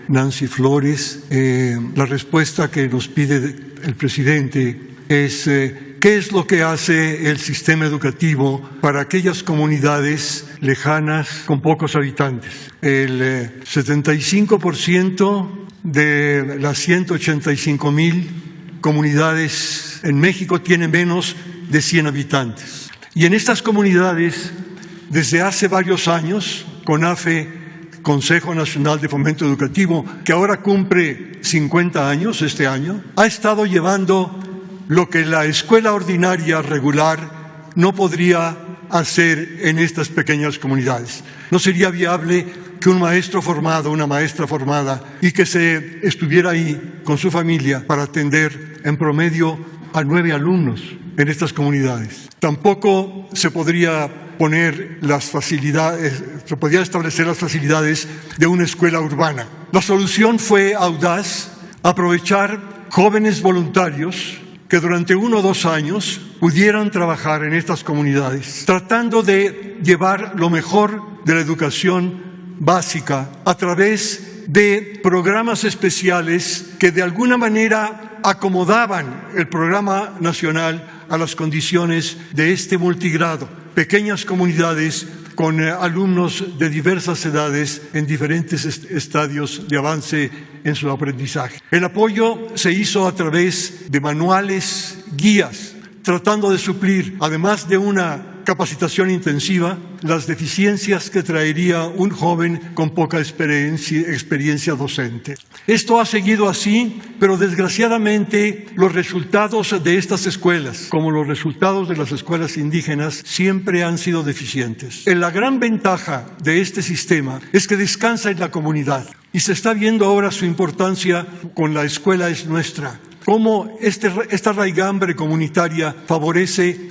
Nancy Flores, la respuesta que nos pide el presidente es ¿qué es lo que hace el sistema educativo para aquellas comunidades lejanas con pocos habitantes? El 75% de las 185,000 comunidades en México tiene menos de 100 habitantes. Y en estas comunidades, desde hace varios años, CONAFE, Consejo Nacional de Fomento Educativo, que ahora cumple 50 años este año, ha estado llevando lo que la escuela ordinaria regular no podría hacer en estas pequeñas comunidades. No sería viable que un maestro formado, una maestra formada, y que se estuviera ahí con su familia para atender en promedio a 9 alumnos en estas comunidades. Tampoco se podría poner las facilidades, se podría establecer las facilidades de una escuela urbana. La solución fue audaz: aprovechar jóvenes voluntarios que durante 1 o 2 años pudieran trabajar en estas comunidades, tratando de llevar lo mejor de la educación básica a través de programas especiales que de alguna manera acomodaban el programa nacional a las condiciones de este multigrado. Pequeñas comunidades con alumnos de diversas edades en diferentes estadios de avance en su aprendizaje. El apoyo se hizo a través de manuales, guías, tratando de suplir, además de una capacitación intensiva, las deficiencias que traería un joven con poca experiencia docente. Esto ha seguido así, pero desgraciadamente los resultados de estas escuelas, como los resultados de las escuelas indígenas, siempre han sido deficientes. La gran ventaja de este sistema es que descansa en la comunidad y se está viendo ahora su importancia con La Escuela es Nuestra. Cómo esta raigambre comunitaria favorece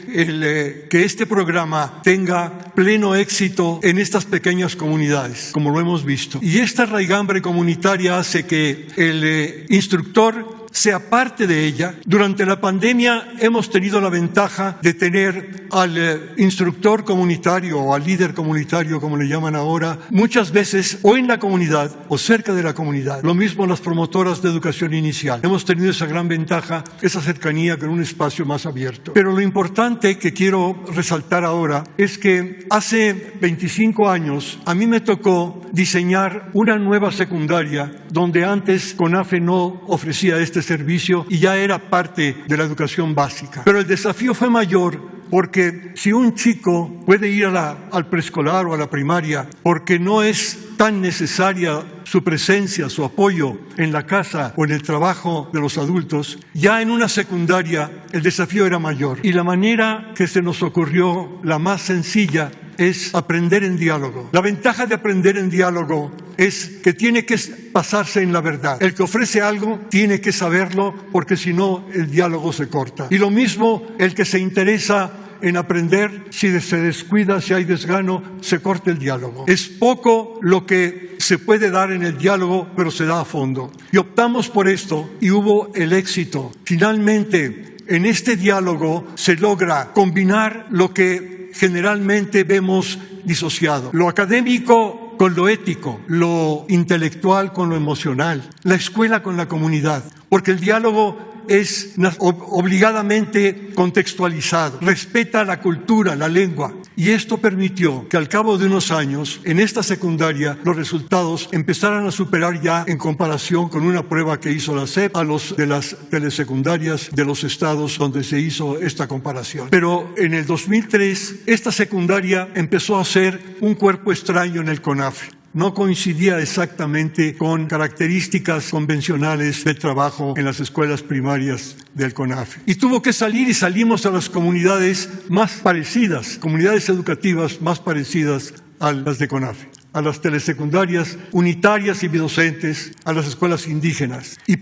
que este programa tenga pleno éxito en estas pequeñas comunidades, como lo hemos visto. Y esta raigambre comunitaria hace que el instructor sea parte de ella. Durante la pandemia hemos tenido la ventaja de tener al instructor comunitario o al líder comunitario, como le llaman ahora, muchas veces o en la comunidad o cerca de la comunidad. Lo mismo las promotoras de educación inicial. Hemos tenido esa gran ventaja, esa cercanía con un espacio más abierto. Pero lo importante que quiero resaltar ahora es que hace 25 años a mí me tocó diseñar una nueva secundaria donde antes CONAFE no ofrecía este servicio y ya era parte de la educación básica. Pero el desafío fue mayor porque si un chico puede ir al preescolar o a la primaria porque no es tan necesaria su presencia, su apoyo en la casa o en el trabajo de los adultos, ya en una secundaria el desafío era mayor. Y la manera que se nos ocurrió, la más sencilla, es aprender en diálogo. La ventaja de aprender en diálogo es que tiene que basarse en la verdad. El que ofrece algo tiene que saberlo porque si no el diálogo se corta. Y lo mismo el que se interesa en aprender, si se descuida, si hay desgano, se corta el diálogo. Es poco lo que se puede dar en el diálogo, pero se da a fondo. Y optamos por esto y hubo el éxito. Finalmente, en este diálogo se logra combinar lo que generalmente vemos disociado. Lo académico con lo ético, lo intelectual con lo emocional, la escuela con la comunidad, porque el diálogo es obligadamente contextualizado, respeta la cultura, la lengua. Y esto permitió que al cabo de unos años, en esta secundaria, los resultados empezaran a superar ya en comparación con una prueba que hizo la SEP a los de las telesecundarias de los estados donde se hizo esta comparación. Pero en el 2003, esta secundaria empezó a ser un cuerpo extraño en el CONAFE. No coincidía exactamente con características convencionales del trabajo en las escuelas primarias del CONAFE. Y tuvo que salir y salimos a las comunidades más parecidas, comunidades educativas más parecidas a las de CONAFE, a las telesecundarias unitarias y bidocentes, a las escuelas indígenas. Y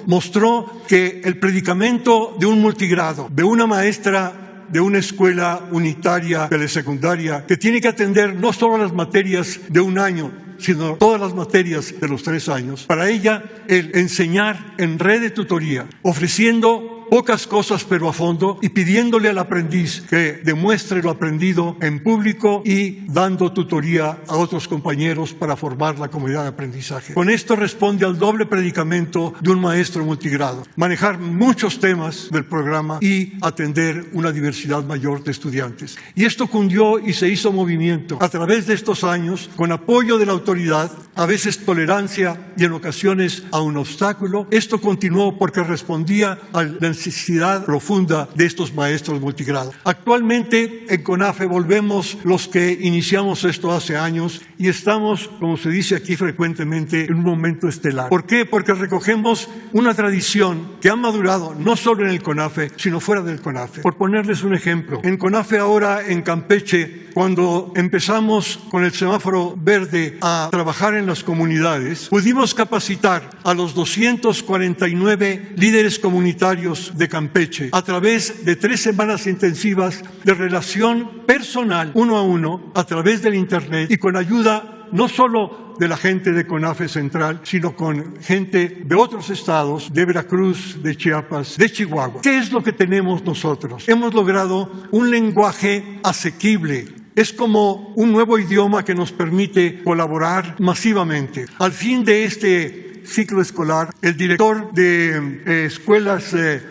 mostró que el predicamento de un multigrado, de una maestra de una escuela unitaria telesecundaria que tiene que atender no solo las materias de un año, sino todas las materias de los 3 años. Para ella, el enseñar en red de tutoría, ofreciendo pocas cosas pero a fondo y pidiéndole al aprendiz que demuestre lo aprendido en público y dando tutoría a otros compañeros para formar la comunidad de aprendizaje. Con esto responde al doble predicamento de un maestro multigrado: manejar muchos temas del programa y atender una diversidad mayor de estudiantes. Y esto cundió y se hizo movimiento a través de estos años, con apoyo de la autoridad, a veces tolerancia y en ocasiones a un obstáculo. Esto continuó porque respondía a la necesidad profunda de estos maestros multigrado. Actualmente en CONAFE volvemos los que iniciamos esto hace años y estamos, como se dice aquí frecuentemente, en un momento estelar. ¿Por qué? Porque recogemos una tradición que ha madurado no solo en el CONAFE, sino fuera del CONAFE. Por ponerles un ejemplo, en CONAFE ahora en Campeche, cuando empezamos con el semáforo verde a trabajar en las comunidades, pudimos capacitar a los 249 líderes comunitarios de Campeche a través de 3 semanas intensivas de relación personal, uno a uno, a través del Internet y con ayuda no solo de la gente de CONAFE Central, sino con gente de otros estados, de Veracruz, de Chiapas, de Chihuahua. ¿Qué es lo que tenemos nosotros? Hemos logrado un lenguaje asequible. Es como un nuevo idioma que nos permite colaborar masivamente. Al fin de este ciclo escolar, el director de escuelas de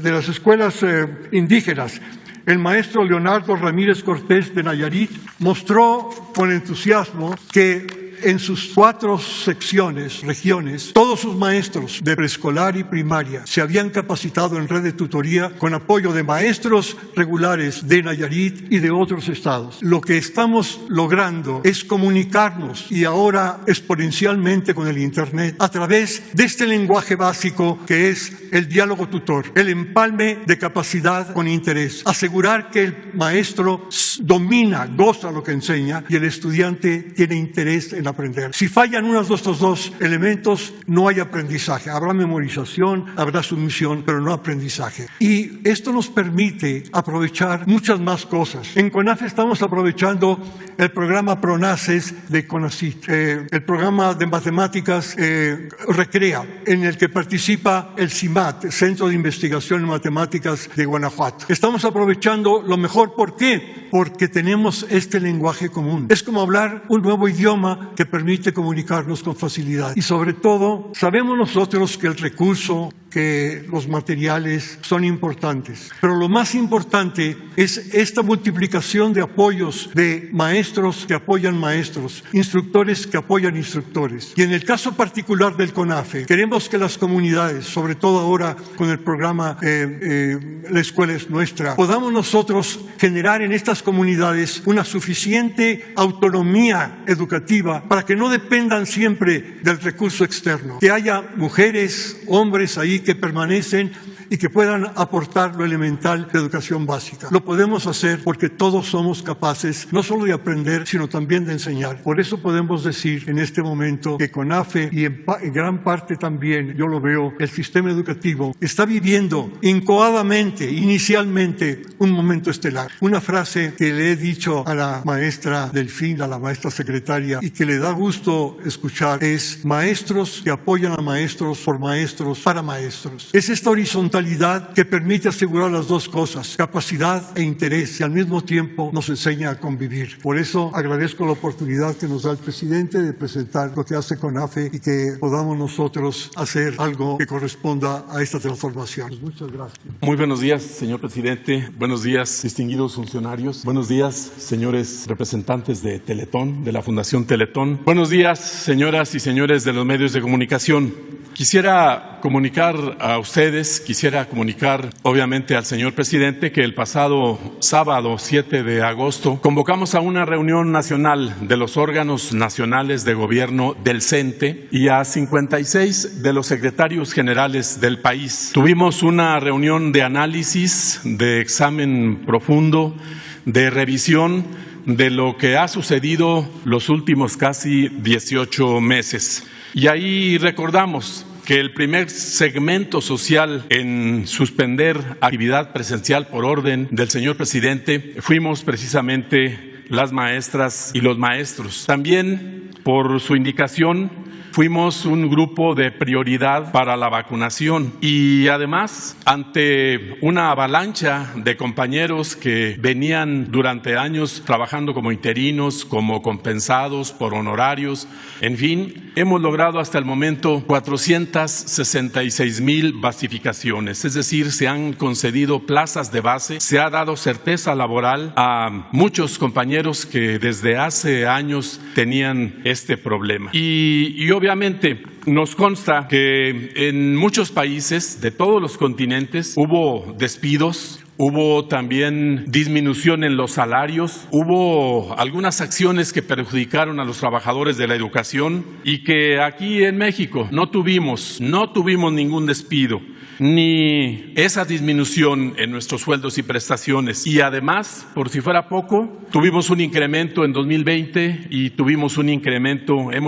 las escuelas indígenas, el maestro Leonardo Ramírez Cortés de Nayarit, mostró con entusiasmo que en sus 4 regiones, todos sus maestros de preescolar y primaria se habían capacitado en red de tutoría con apoyo de maestros regulares de Nayarit y de otros estados. Lo que estamos logrando es comunicarnos, y ahora exponencialmente con el Internet, a través de este lenguaje básico que es el diálogo tutor, el empalme de capacidad con interés, asegurar que el maestro domina, goza lo que enseña y el estudiante tiene interés en aprender. Si fallan unos de estos 2 elementos, no hay aprendizaje. Habrá memorización, habrá sumisión, pero no aprendizaje. Y esto nos permite aprovechar muchas más cosas. En CONAFE estamos aprovechando el programa PRONACES de CONACYT, el programa de matemáticas Recrea, en el que participa el CIMAT, Centro de Investigación en Matemáticas de Guanajuato. Estamos aprovechando lo mejor. ¿Por qué? Porque tenemos este lenguaje común. Es como hablar un nuevo idioma que permite comunicarnos con facilidad. Y sobre todo, sabemos nosotros que el recurso, que los materiales son importantes, pero lo más importante es esta multiplicación de apoyos, de maestros que apoyan maestros, instructores que apoyan instructores. Y en el caso particular del CONAFE, queremos que las comunidades, sobre todo ahora con el programa La Escuela es Nuestra, podamos nosotros generar en estas comunidades una suficiente autonomía educativa para que no dependan siempre del recurso externo, que haya mujeres, hombres ahí que permanecen y que puedan aportar lo elemental de educación básica. Lo podemos hacer porque todos somos capaces no solo de aprender, sino también de enseñar. Por eso podemos decir en este momento que CONAFE y en gran parte también, yo lo veo, el sistema educativo está viviendo incoadamente, inicialmente, un momento estelar. Una frase que le he dicho a la maestra Delfín, a la maestra secretaria, y que le da gusto escuchar, es maestros que apoyan a maestros por maestros para maestros. Es esta horizontalidad que permite asegurar las 2 cosas, capacidad e interés, y al mismo tiempo nos enseña a convivir. Por eso agradezco la oportunidad que nos da el presidente de presentar lo que hace CONAFE y que podamos nosotros hacer algo que corresponda a esta transformación. Muchas gracias. Muy buenos días, señor presidente. Buenos días, distinguidos funcionarios. Buenos días, señores representantes de Teletón, de la Fundación Teletón. Buenos días, señoras y señores de los medios de comunicación. Quisiera comunicar a ustedes, obviamente al señor presidente, que el pasado sábado 7 de agosto convocamos a una reunión nacional de los órganos nacionales de gobierno del CENTE y a 56 de los secretarios generales del país. Tuvimos una reunión de análisis, de examen profundo, de revisión de lo que ha sucedido los últimos casi 18 meses. Y ahí recordamos que el primer segmento social en suspender actividad presencial por orden del señor presidente fuimos precisamente las maestras y los maestros. También, por su indicación, fuimos un grupo de prioridad para la vacunación y además, ante una avalancha de compañeros que venían durante años trabajando como interinos, como compensados por honorarios, en fin, hemos logrado hasta el momento 466,000 basificaciones, es decir, se han concedido plazas de base, se ha dado certeza laboral a muchos compañeros que desde hace años tenían este problema. Y obviamente nos consta que en muchos países de todos los continentes hubo despidos, hubo también disminución en los salarios, hubo algunas acciones que perjudicaron a los trabajadores de la educación y que aquí en México no tuvimos ningún despido ni esa disminución en nuestros sueldos y prestaciones. Y además, por si fuera poco, tuvimos un incremento en 2020 y hemos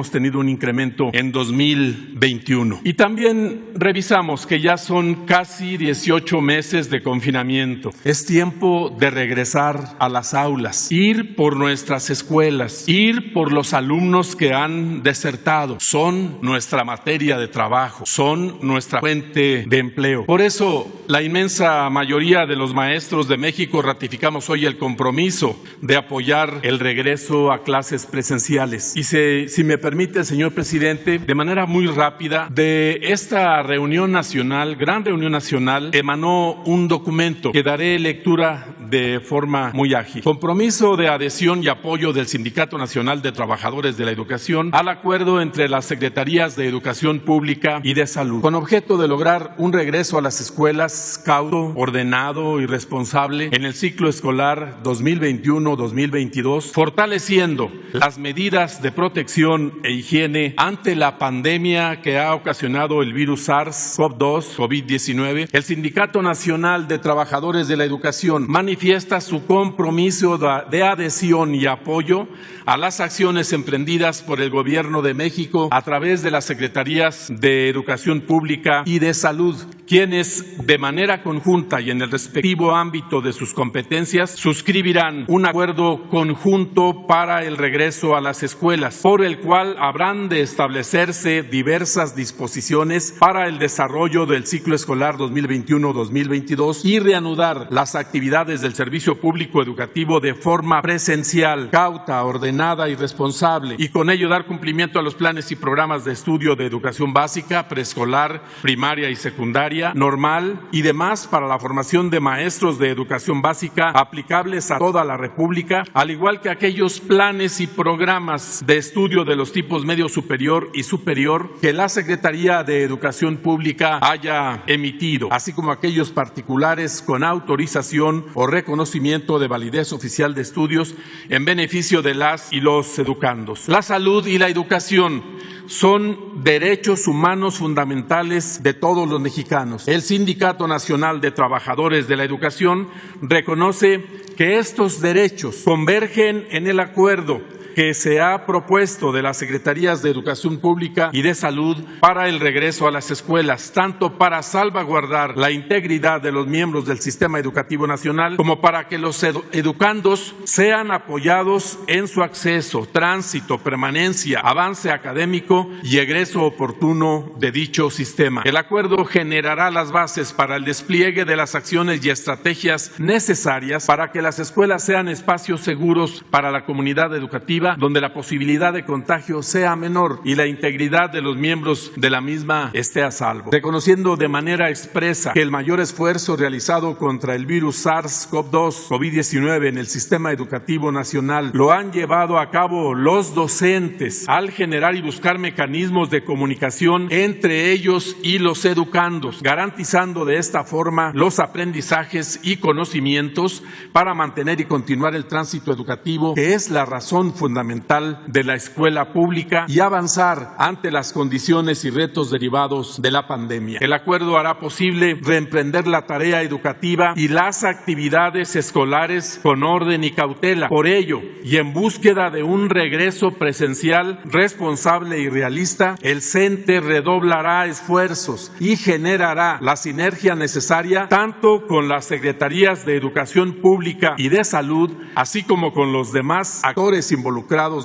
tenido un incremento en 2021. Y también revisamos que ya son casi 18 meses de confinamiento. Es tiempo de regresar a las aulas, ir por nuestras escuelas, ir por los alumnos que han desertado. Son nuestra materia de trabajo, son nuestra fuente de empleo. Por eso, la inmensa mayoría de los maestros de México ratificamos hoy el compromiso de apoyar el regreso a clases presenciales. Y si me permite, señor presidente, de manera muy rápida, de esta reunión nacional, gran reunión nacional, emanó un documento que daré lectura de forma muy ágil. Compromiso de adhesión y apoyo del Sindicato Nacional de Trabajadores de la Educación al acuerdo entre las Secretarías de Educación Pública y de Salud, con objeto de lograr un regreso a las escuelas cauto, ordenado y responsable en el ciclo escolar 2021-2022, fortaleciendo las medidas de protección e higiene ante la pandemia que ha ocasionado el virus SARS-CoV-2, COVID-19. El Sindicato Nacional de Trabajadores de la Educación manifiesta su compromiso de adhesión y apoyo a las acciones emprendidas por el Gobierno de México a través de las Secretarías de Educación Pública y de Salud, quienes de manera conjunta y en el respectivo ámbito de sus competencias suscribirán un acuerdo conjunto para el regreso a las escuelas, por el cual habrán de establecerse diversas disposiciones para el desarrollo del ciclo escolar 2021-2022 y reanudar las actividades del servicio público educativo de forma presencial, cauta, ordenada y responsable, y con ello dar cumplimiento a los planes y programas de estudio de educación básica, preescolar, primaria y secundaria, normal y demás para la formación de maestros de educación básica aplicables a toda la República, al igual que aquellos planes y programas de estudio de los tipos medio superior y superior que la Secretaría de Educación Pública haya emitido, así como aquellos particulares con autorización o reconocimiento de validez oficial de estudios en beneficio de las y los educandos. La salud y la educación son derechos humanos fundamentales de todos los mexicanos. El Sindicato Nacional de Trabajadores de la Educación reconoce que estos derechos convergen en el acuerdo que se ha propuesto de las Secretarías de Educación Pública y de Salud para el regreso a las escuelas, tanto para salvaguardar la integridad de los miembros del sistema educativo nacional como para que los educandos sean apoyados en su acceso, tránsito, permanencia, avance académico y egreso oportuno de dicho sistema. El acuerdo generará las bases para el despliegue de las acciones y estrategias necesarias para que las escuelas sean espacios seguros para la comunidad educativa, donde la posibilidad de contagio sea menor y la integridad de los miembros de la misma esté a salvo. Reconociendo de manera expresa que el mayor esfuerzo realizado contra el virus SARS-CoV-2, COVID-19 en el sistema educativo nacional lo han llevado a cabo los docentes al generar y buscar mecanismos de comunicación entre ellos y los educandos, garantizando de esta forma los aprendizajes y conocimientos para mantener y continuar el tránsito educativo, que es la razón fundamental de la escuela pública, y avanzar ante las condiciones y retos derivados de la pandemia. El acuerdo hará posible reemprender la tarea educativa y las actividades escolares con orden y cautela. Por ello, y en búsqueda de un regreso presencial responsable y realista, el CENTE redoblará esfuerzos y generará la sinergia necesaria tanto con las Secretarías de Educación Pública y de Salud, así como con los demás actores involucrados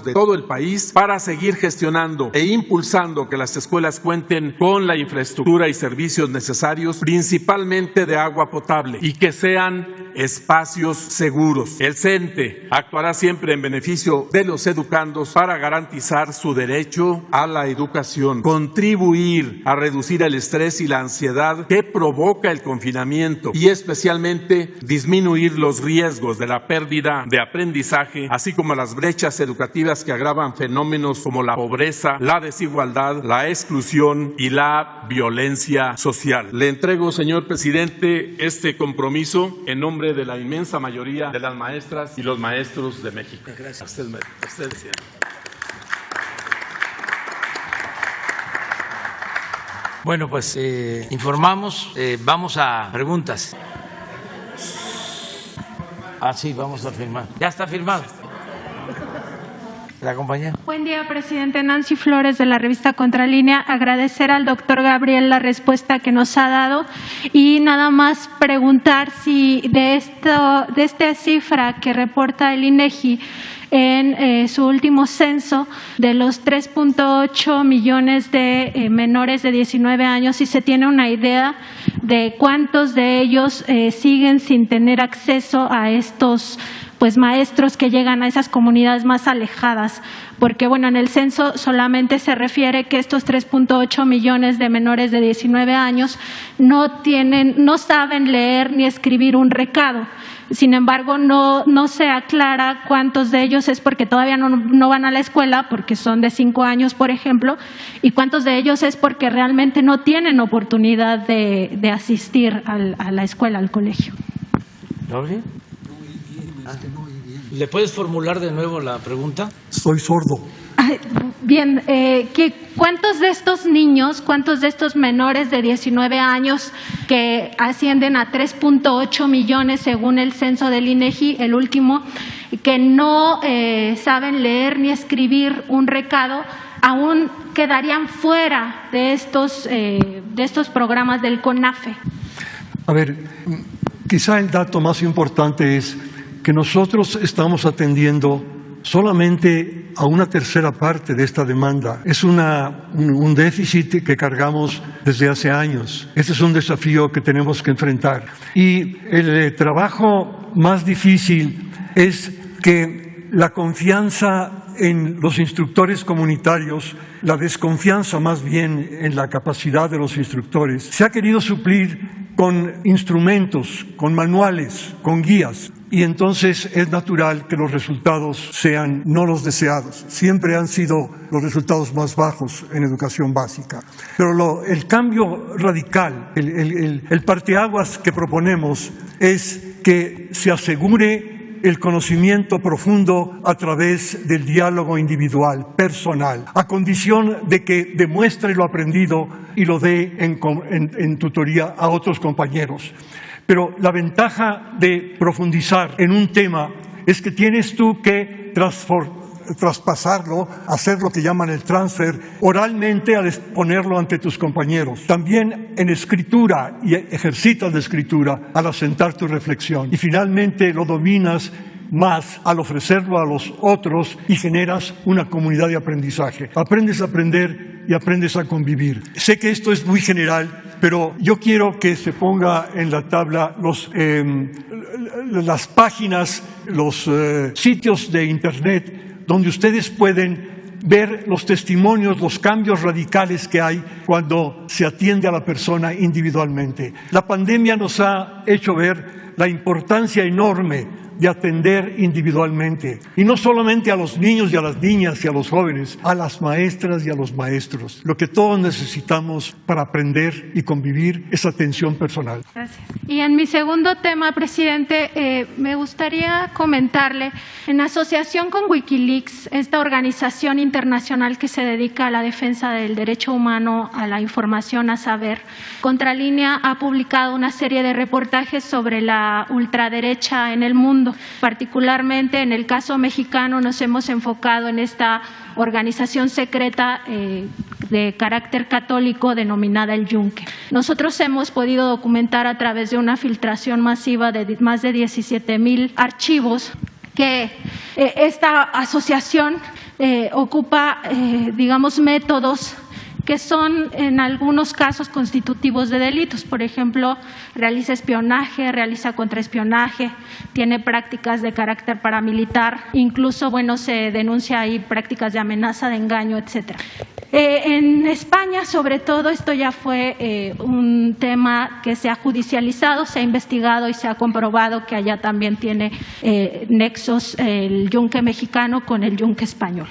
de todo el país, para seguir gestionando e impulsando que las escuelas cuenten con la infraestructura y servicios necesarios, principalmente de agua potable, y que sean espacios seguros. El CENTE actuará siempre en beneficio de los educandos para garantizar su derecho a la educación, contribuir a reducir el estrés y la ansiedad que provoca el confinamiento y especialmente disminuir los riesgos de la pérdida de aprendizaje, así como las brechas educativas que agravan fenómenos como la pobreza, la desigualdad, la exclusión y la violencia social. Le entrego, señor presidente, este compromiso en nombre de la inmensa mayoría de las maestras y los maestros de México. Gracias. Usted decía. Bueno, pues informamos, vamos a preguntas. Sí, vamos a firmar. Ya está firmado. La compañera. Buen día, presidente. Nancy Flores, de la revista Contralínea. Agradecer al doctor Gabriel la respuesta que nos ha dado y nada más preguntar si de esta cifra que reporta el INEGI en su último censo, de los 3.8 millones de menores de 19 años, si se tiene una idea de cuántos de ellos siguen sin tener acceso a estos pues maestros que llegan a esas comunidades más alejadas, porque bueno, en el censo solamente se refiere que estos 3.8 millones de menores de 19 años no saben leer ni escribir un recado. Sin embargo, no se aclara cuántos de ellos es porque todavía no van a la escuela, porque son de 5 años, por ejemplo, y cuántos de ellos es porque realmente no tienen oportunidad de asistir a la escuela, al colegio. ¿Le puedes formular de nuevo la pregunta? Soy sordo. Bien, ¿cuántos de estos niños, cuántos de estos menores de 19 años que ascienden a 3.8 millones según el censo del INEGI, el último, que no saben leer ni escribir un recado, aún quedarían fuera de estos programas del CONAFE? A ver, quizá el dato más importante es que nosotros estamos atendiendo solamente a una tercera parte de esta demanda. Es un déficit que cargamos desde hace años. Este es un desafío que tenemos que enfrentar. Y el trabajo más difícil es que la confianza en los instructores comunitarios, la desconfianza más bien en la capacidad de los instructores, se ha querido suplir con instrumentos, con manuales, con guías. Y entonces es natural que los resultados sean no los deseados. Siempre han sido los resultados más bajos en educación básica. Pero el cambio radical, el parteaguas que proponemos es que se asegure el conocimiento profundo a través del diálogo individual, personal, a condición de que demuestre lo aprendido y lo dé en tutoría a otros compañeros. Pero la ventaja de profundizar en un tema es que tienes tú que traspasarlo, hacer lo que llaman el transfer, oralmente al exponerlo ante tus compañeros. También en escritura, y ejercitas la escritura al asentar tu reflexión. Y finalmente lo dominas más al ofrecerlo a los otros y generas una comunidad de aprendizaje. Aprendes a aprender y aprendes a convivir. Sé que esto es muy general, pero yo quiero que se ponga en la tabla las páginas, los sitios de Internet donde ustedes pueden ver los testimonios, los cambios radicales que hay cuando se atiende a la persona individualmente. La pandemia nos ha hecho ver la importancia enorme de atender individualmente, y no solamente a los niños y a las niñas y a los jóvenes, a las maestras y a los maestros. Lo que todos necesitamos para aprender y convivir es atención personal. Gracias. Y en mi segundo tema, presidente, me gustaría comentarle, en asociación con Wikileaks, esta organización internacional que se dedica a la defensa del derecho humano a la información, a saber, Contralínea ha publicado una serie de reportajes sobre la ultraderecha en el mundo. Particularmente en el caso mexicano nos hemos enfocado en esta organización secreta de carácter católico denominada el Yunque. Nosotros hemos podido documentar a través de una filtración masiva de más de 17,000 archivos que esta asociación ocupa, digamos, métodos que son en algunos casos constitutivos de delitos. Por ejemplo, realiza espionaje, realiza contraespionaje, tiene prácticas de carácter paramilitar, incluso, bueno, se denuncia ahí prácticas de amenaza, de engaño, etcétera. En España, sobre todo, esto ya fue un tema que se ha judicializado, se ha investigado y se ha comprobado que allá también tiene nexos el Yunque mexicano con el Yunque español.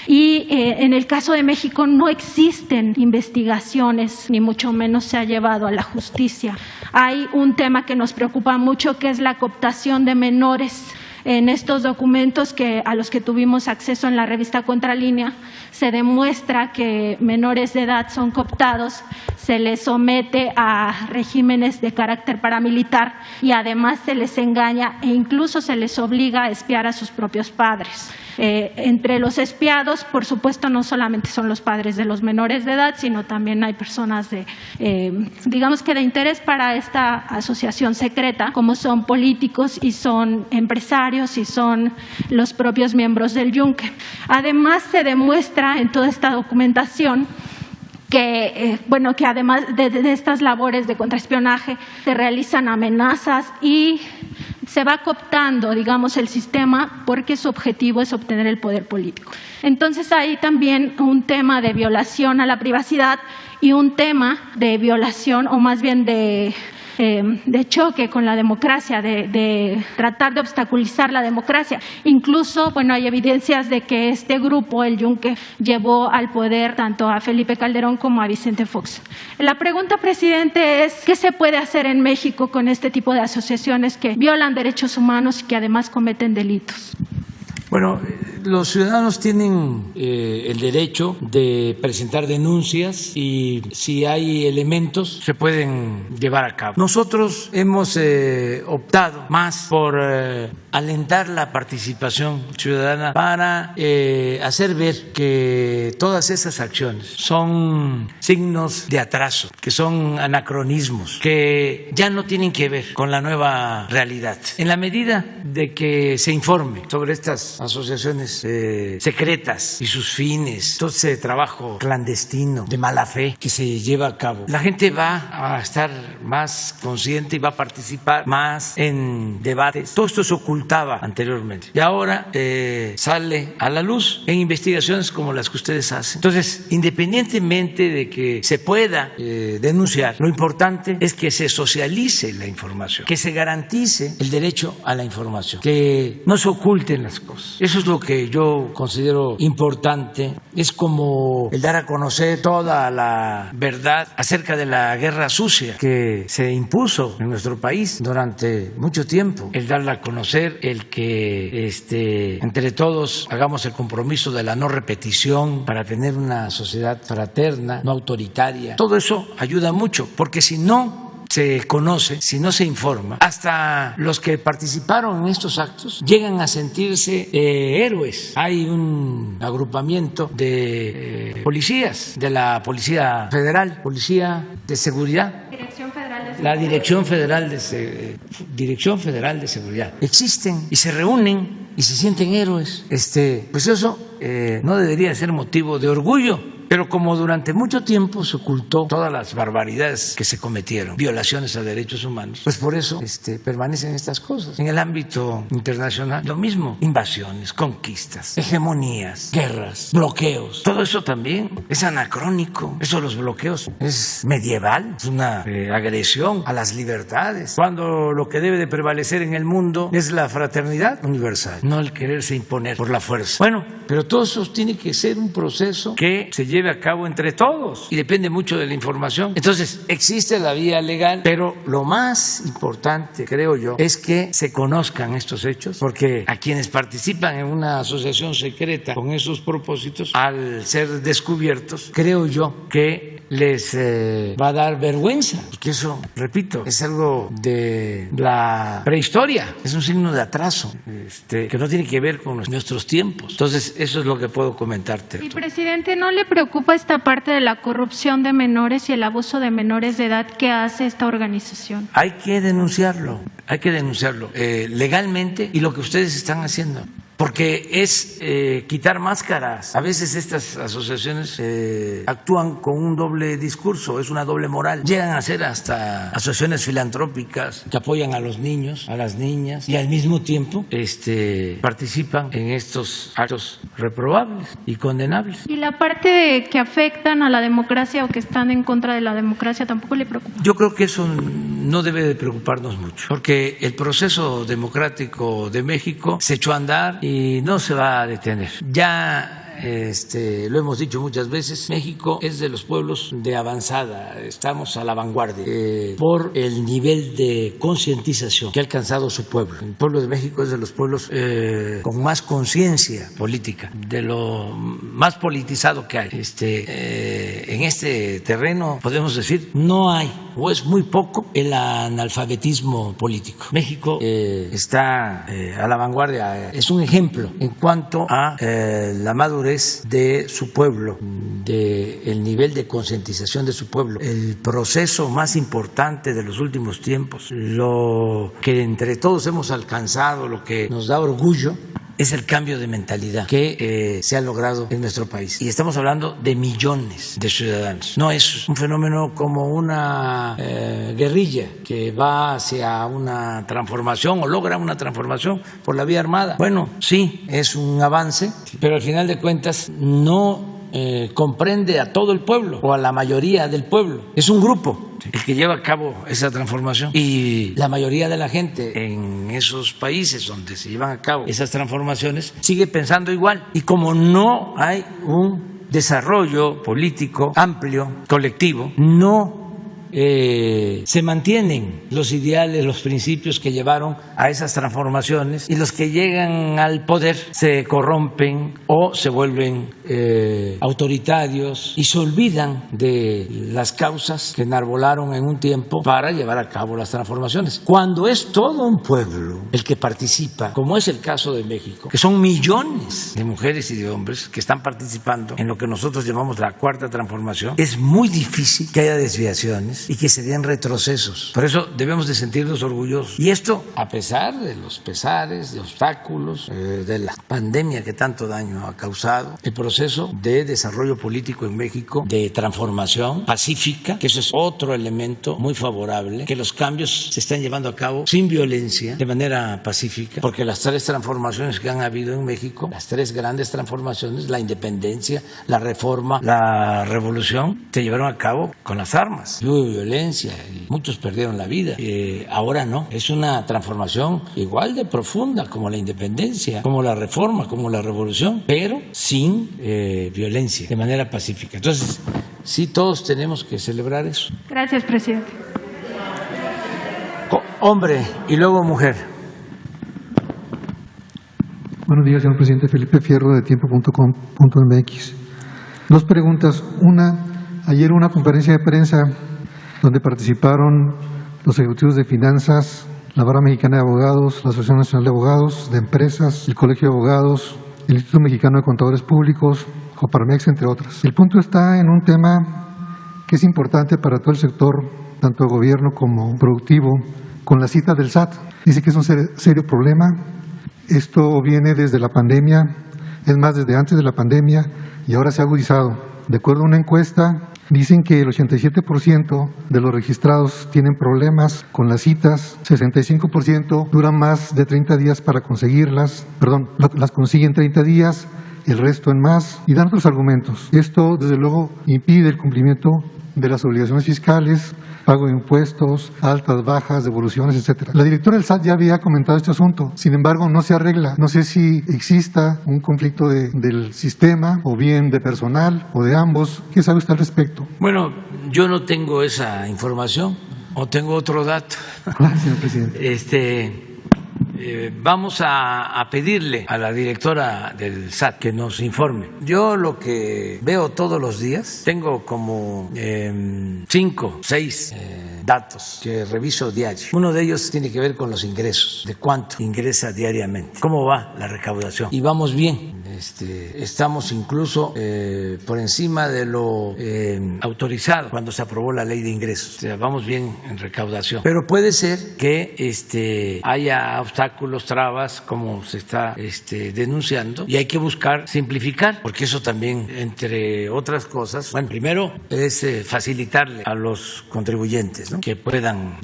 Y en el caso de México no existen investigaciones, ni mucho menos se ha llevado a la justicia. Hay un tema que nos preocupa mucho, que es la cooptación de menores. En estos documentos a los que tuvimos acceso en la revista Contralínea, se demuestra que menores de edad son cooptados, se les somete a regímenes de carácter paramilitar y además se les engaña e incluso se les obliga a espiar a sus propios padres. Entre los espiados, por supuesto, no solamente son los padres de los menores de edad, sino también hay personas digamos que de interés para esta asociación secreta, como son políticos y son empresarios y son los propios miembros del Yunque. Además, se demuestra en toda esta documentación que además de estas labores de contraespionaje se realizan amenazas y se va cooptando, digamos, el sistema porque su objetivo es obtener el poder político. Entonces hay también un tema de violación a la privacidad y un tema de violación, o más bien de choque con la democracia, de tratar de obstaculizar la democracia. Incluso, bueno, hay evidencias de que este grupo, el Yunque, llevó al poder tanto a Felipe Calderón como a Vicente Fox. La pregunta, presidente, es ¿qué se puede hacer en México con este tipo de asociaciones que violan derechos humanos y que además cometen delitos? Bueno, los ciudadanos tienen el derecho de presentar denuncias y si hay elementos se pueden llevar a cabo. Nosotros hemos optado más por alentar la participación ciudadana para hacer ver que todas esas acciones son signos de atraso, que son anacronismos, que ya no tienen que ver con la nueva realidad. En la medida de que se informe sobre estas asociaciones secretas y sus fines, todo ese trabajo clandestino de mala fe que se lleva a cabo, la gente va a estar más consciente y va a participar más en debates. Todo esto se ocultaba anteriormente y ahora sale a la luz en investigaciones como las que ustedes hacen. Entonces, independientemente de que se pueda denunciar, lo importante es que se socialice la información, que se garantice el derecho a la información, que no se oculten las cosas. Eso es lo que yo considero importante. Es como el dar a conocer toda la verdad acerca de la guerra sucia que se impuso en nuestro país durante mucho tiempo. El darla a conocer, el que entre todos hagamos el compromiso de la no repetición para tener una sociedad fraterna, no autoritaria. Todo eso ayuda mucho, porque si no se conoce, si no se informa, hasta los que participaron en estos actos llegan a sentirse héroes. Hay un agrupamiento de policías, de la Policía Federal, Policía de Seguridad, la Dirección Federal de Seguridad. Existen y se reúnen y se sienten héroes. Pues eso no debería ser motivo de orgullo. Pero como durante mucho tiempo se ocultó todas las barbaridades que se cometieron, violaciones a derechos humanos, pues por eso permanecen estas cosas. En el ámbito internacional, lo mismo: invasiones, conquistas, hegemonías, guerras, bloqueos. Todo eso también es anacrónico. Eso, los bloqueos, es medieval, es una agresión a las libertades, cuando lo que debe de prevalecer en el mundo es la fraternidad universal, no el quererse imponer por la fuerza. Bueno, pero todo eso tiene que ser un proceso que se lleve a cabo entre todos y depende mucho de la información. Entonces, existe la vía legal, pero lo más importante, creo yo, es que se conozcan estos hechos, porque a quienes participan en una asociación secreta con esos propósitos, al ser descubiertos, creo yo que les va a dar vergüenza, porque eso, repito, es algo de la prehistoria, es un signo de atraso que no tiene que ver con nuestros tiempos. Entonces, eso es lo que puedo comentarte. Y, presidente, ¿no le preocupa esta parte de la corrupción de menores y el abuso de menores de edad que hace esta organización? Hay que denunciarlo legalmente, y lo que ustedes están haciendo, porque es quitar máscaras. A veces estas asociaciones actúan con un doble discurso, es una doble moral. Llegan a ser hasta asociaciones filantrópicas que apoyan a los niños, a las niñas, y al mismo tiempo participan en estos actos reprobables y condenables. ¿Y la parte de que afectan a la democracia o que están en contra de la democracia tampoco le preocupa? Yo creo que eso no debe de preocuparnos mucho, porque el proceso democrático de México se echó a andar y no se va a detener. Ya lo hemos dicho muchas veces, México es de los pueblos de avanzada, estamos a la vanguardia por el nivel de concientización que ha alcanzado su pueblo. El pueblo de México es de los pueblos con más conciencia política, de lo más politizado que hay. En este terreno podemos decir no hay, o es muy poco, el analfabetismo político. México está a la vanguardia, es un ejemplo en cuanto a la madurez de su pueblo, del nivel de concientización de su pueblo. El proceso más importante de los últimos tiempos, lo que entre todos hemos alcanzado, lo que nos da orgullo, es el cambio de mentalidad que se ha logrado en nuestro país. Y estamos hablando de millones de ciudadanos. No es un fenómeno como una guerrilla que va hacia una transformación o logra una transformación por la vía armada. Bueno, sí, es un avance, pero al final de cuentas no comprende a todo el pueblo o a la mayoría del pueblo. Es un grupo el que lleva a cabo esa transformación, y la mayoría de la gente en esos países donde se llevan a cabo esas transformaciones sigue pensando igual. Y como no hay un desarrollo político amplio, colectivo, no se mantienen los ideales, los principios que llevaron a esas transformaciones, y los que llegan al poder se corrompen o se vuelven autoritarios y se olvidan de las causas que enarbolaron en un tiempo para llevar a cabo las transformaciones. Cuando es todo un pueblo el que participa, como es el caso de México, que son millones de mujeres y de hombres que están participando en lo que nosotros llamamos la cuarta transformación, es muy difícil que haya desviaciones y que se den retrocesos. Por eso debemos de sentirnos orgullosos. Y esto a pesar de los pesares, de obstáculos, de la pandemia que tanto daño ha causado, el proceso de desarrollo político en México, de transformación pacífica, que eso es otro elemento muy favorable, que los cambios se están llevando a cabo sin violencia, de manera pacífica, porque las tres transformaciones que han habido en México, las tres grandes transformaciones, la independencia, la reforma, la revolución, se llevaron a cabo con las armas. Hubo violencia y muchos perdieron la vida. Ahora no, es una transformación igual de profunda como la independencia, como la reforma, como la revolución, pero sin violencia, de manera pacífica. Entonces, sí, todos tenemos que celebrar eso. Gracias, presidente. Hombre y luego mujer. Buenos días, señor presidente. Felipe Fierro, de tiempo.com.mx. Dos preguntas. Una, ayer una conferencia de prensa donde participaron los ejecutivos de finanzas, la Barra Mexicana de Abogados, la Asociación Nacional de Abogados, de Empresas, el Colegio de Abogados, el Instituto Mexicano de Contadores Públicos, Coparmex, entre otras. El punto está en un tema que es importante para todo el sector, tanto gobierno como productivo, con la cita del SAT. Dice que es un serio problema. Esto viene desde la pandemia, es más, desde antes de la pandemia, y ahora se ha agudizado. De acuerdo a una encuesta, dicen que el 87% de los registrados tienen problemas con las citas, 65% duran más de 30 días para conseguirlas, las consiguen 30 días, el resto en más, y dan otros argumentos. Esto, desde luego, impide el cumplimiento de las obligaciones fiscales, pago de impuestos, altas, bajas, devoluciones, etcétera. La directora del SAT ya había comentado este asunto, sin embargo no se arregla. No sé si exista un conflicto del sistema o bien de personal o de ambos. ¿Qué sabe usted al respecto? Bueno, yo no tengo esa información, o tengo otro dato. Gracias, señor presidente. Vamos a pedirle a la directora del SAT que nos informe. Yo lo que veo todos los días, tengo como 5, 6 datos que reviso diario. Uno de ellos tiene que ver con los ingresos, de cuánto ingresa diariamente, cómo va la recaudación. Y vamos bien. Estamos incluso por encima de lo autorizado cuando se aprobó la ley de ingresos. O sea, vamos bien en recaudación. Pero puede ser que haya obstáculos, trabas, como se está denunciando, y hay que buscar simplificar, porque eso también, entre otras cosas, bueno, primero es facilitarle a los contribuyentes, ¿no?, que puedan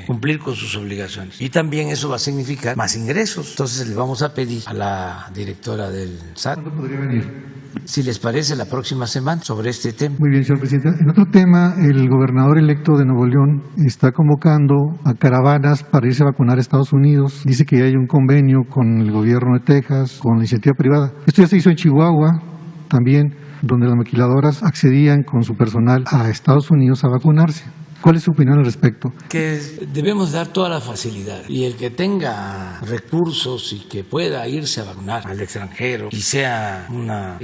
cumplir con sus obligaciones. Y también eso va a significar más ingresos. Entonces le vamos a pedir a la directora del SAT, ¿cuándo podría venir? Si les parece, la próxima semana sobre este tema. Muy bien, señor presidente. En otro tema, el gobernador electo de Nuevo León está convocando a caravanas para irse a vacunar a Estados Unidos. Dice que hay un convenio con el gobierno de Texas, con la iniciativa privada. Esto ya se hizo en Chihuahua también, donde las maquiladoras accedían con su personal a Estados Unidos a vacunarse. ¿Cuál es su opinión al respecto? Que debemos dar toda la facilidad, y el que tenga recursos y que pueda irse a vacunar al extranjero y sea una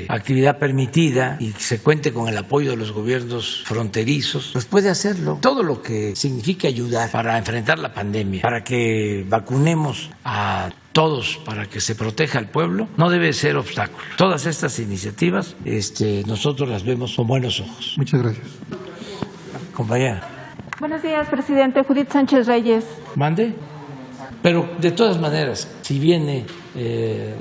actividad permitida y se cuente con el apoyo de los gobiernos fronterizos, pues puede hacerlo. Todo lo que signifique ayudar para enfrentar la pandemia, para que vacunemos a todos, para que se proteja al pueblo, no debe ser obstáculo. Todas estas iniciativas nosotros las vemos con buenos ojos. Muchas gracias. Compañera. Buenos días, presidente. Judith Sánchez Reyes. ¿Mande? Pero de todas maneras, si viene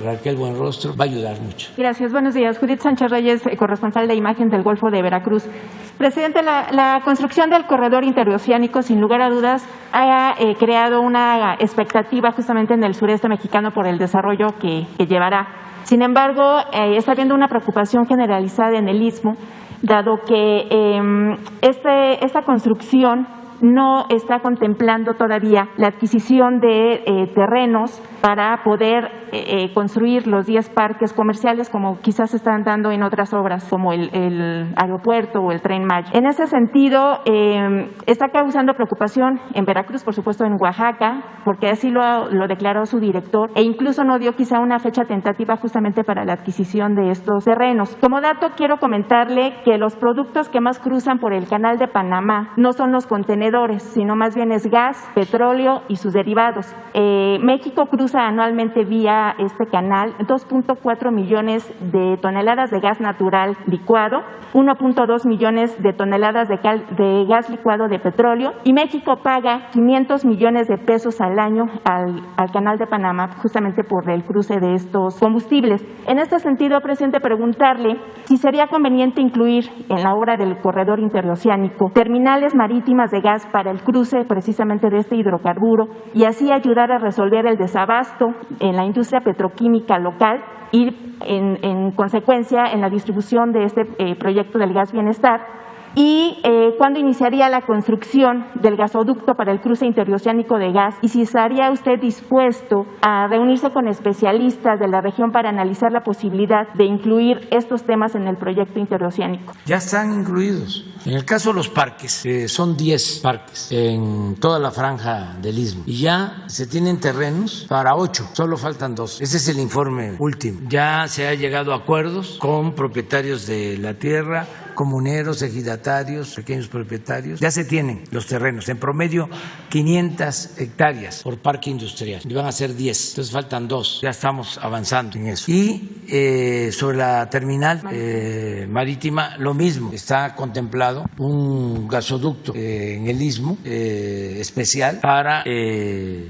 Raquel Buenrostro, va a ayudar mucho. Gracias. Buenos días. Judith Sánchez Reyes, corresponsal de Imagen del Golfo de Veracruz. Presidente, la construcción del corredor interoceánico, sin lugar a dudas, ha creado una expectativa justamente en el sureste mexicano por el desarrollo que llevará. Sin embargo, está habiendo una preocupación generalizada en el Istmo, dado que esta construcción no está contemplando todavía la adquisición de terrenos para poder construir los 10 parques comerciales como quizás se están dando en otras obras como el aeropuerto o el Tren Maya. En ese sentido, está causando preocupación en Veracruz, por supuesto en Oaxaca, porque así lo declaró su director e incluso no dio quizá una fecha tentativa justamente para la adquisición de estos terrenos. Como dato, quiero comentarle que los productos que más cruzan por el Canal de Panamá no son los contenedores, sino más bien es gas, petróleo y sus derivados. México cruza anualmente vía este canal 2.4 millones de toneladas de gas natural licuado, 1.2 millones de toneladas de gas licuado de petróleo, y México paga 500 millones de pesos al año al Canal de Panamá justamente por el cruce de estos combustibles. En este sentido, presidente, preguntarle si sería conveniente incluir en la obra del corredor interoceánico terminales marítimas de gas para el cruce precisamente de este hidrocarburo y así ayudar a resolver el desabasto en la industria petroquímica local y en consecuencia en la distribución de este proyecto del gas bienestar. Y cuándo iniciaría la construcción del gasoducto para el cruce interoceánico de gas y si estaría usted dispuesto a reunirse con especialistas de la región para analizar la posibilidad de incluir estos temas en el proyecto interoceánico. Ya están incluidos. En el caso de los parques, son 10 parques en toda la franja del Istmo y ya se tienen terrenos para 8, solo faltan 2. Ese es el informe último. Ya se ha llegado a acuerdos con propietarios de la tierra, comuneros, ejidatarios, pequeños propietarios. Ya se tienen los terrenos, en promedio 500 hectáreas por parque industrial. Y van a ser 10, entonces faltan 2. Ya estamos avanzando en eso. Y sobre la terminal marítima, lo mismo. Está contemplado un gasoducto en el Istmo especial para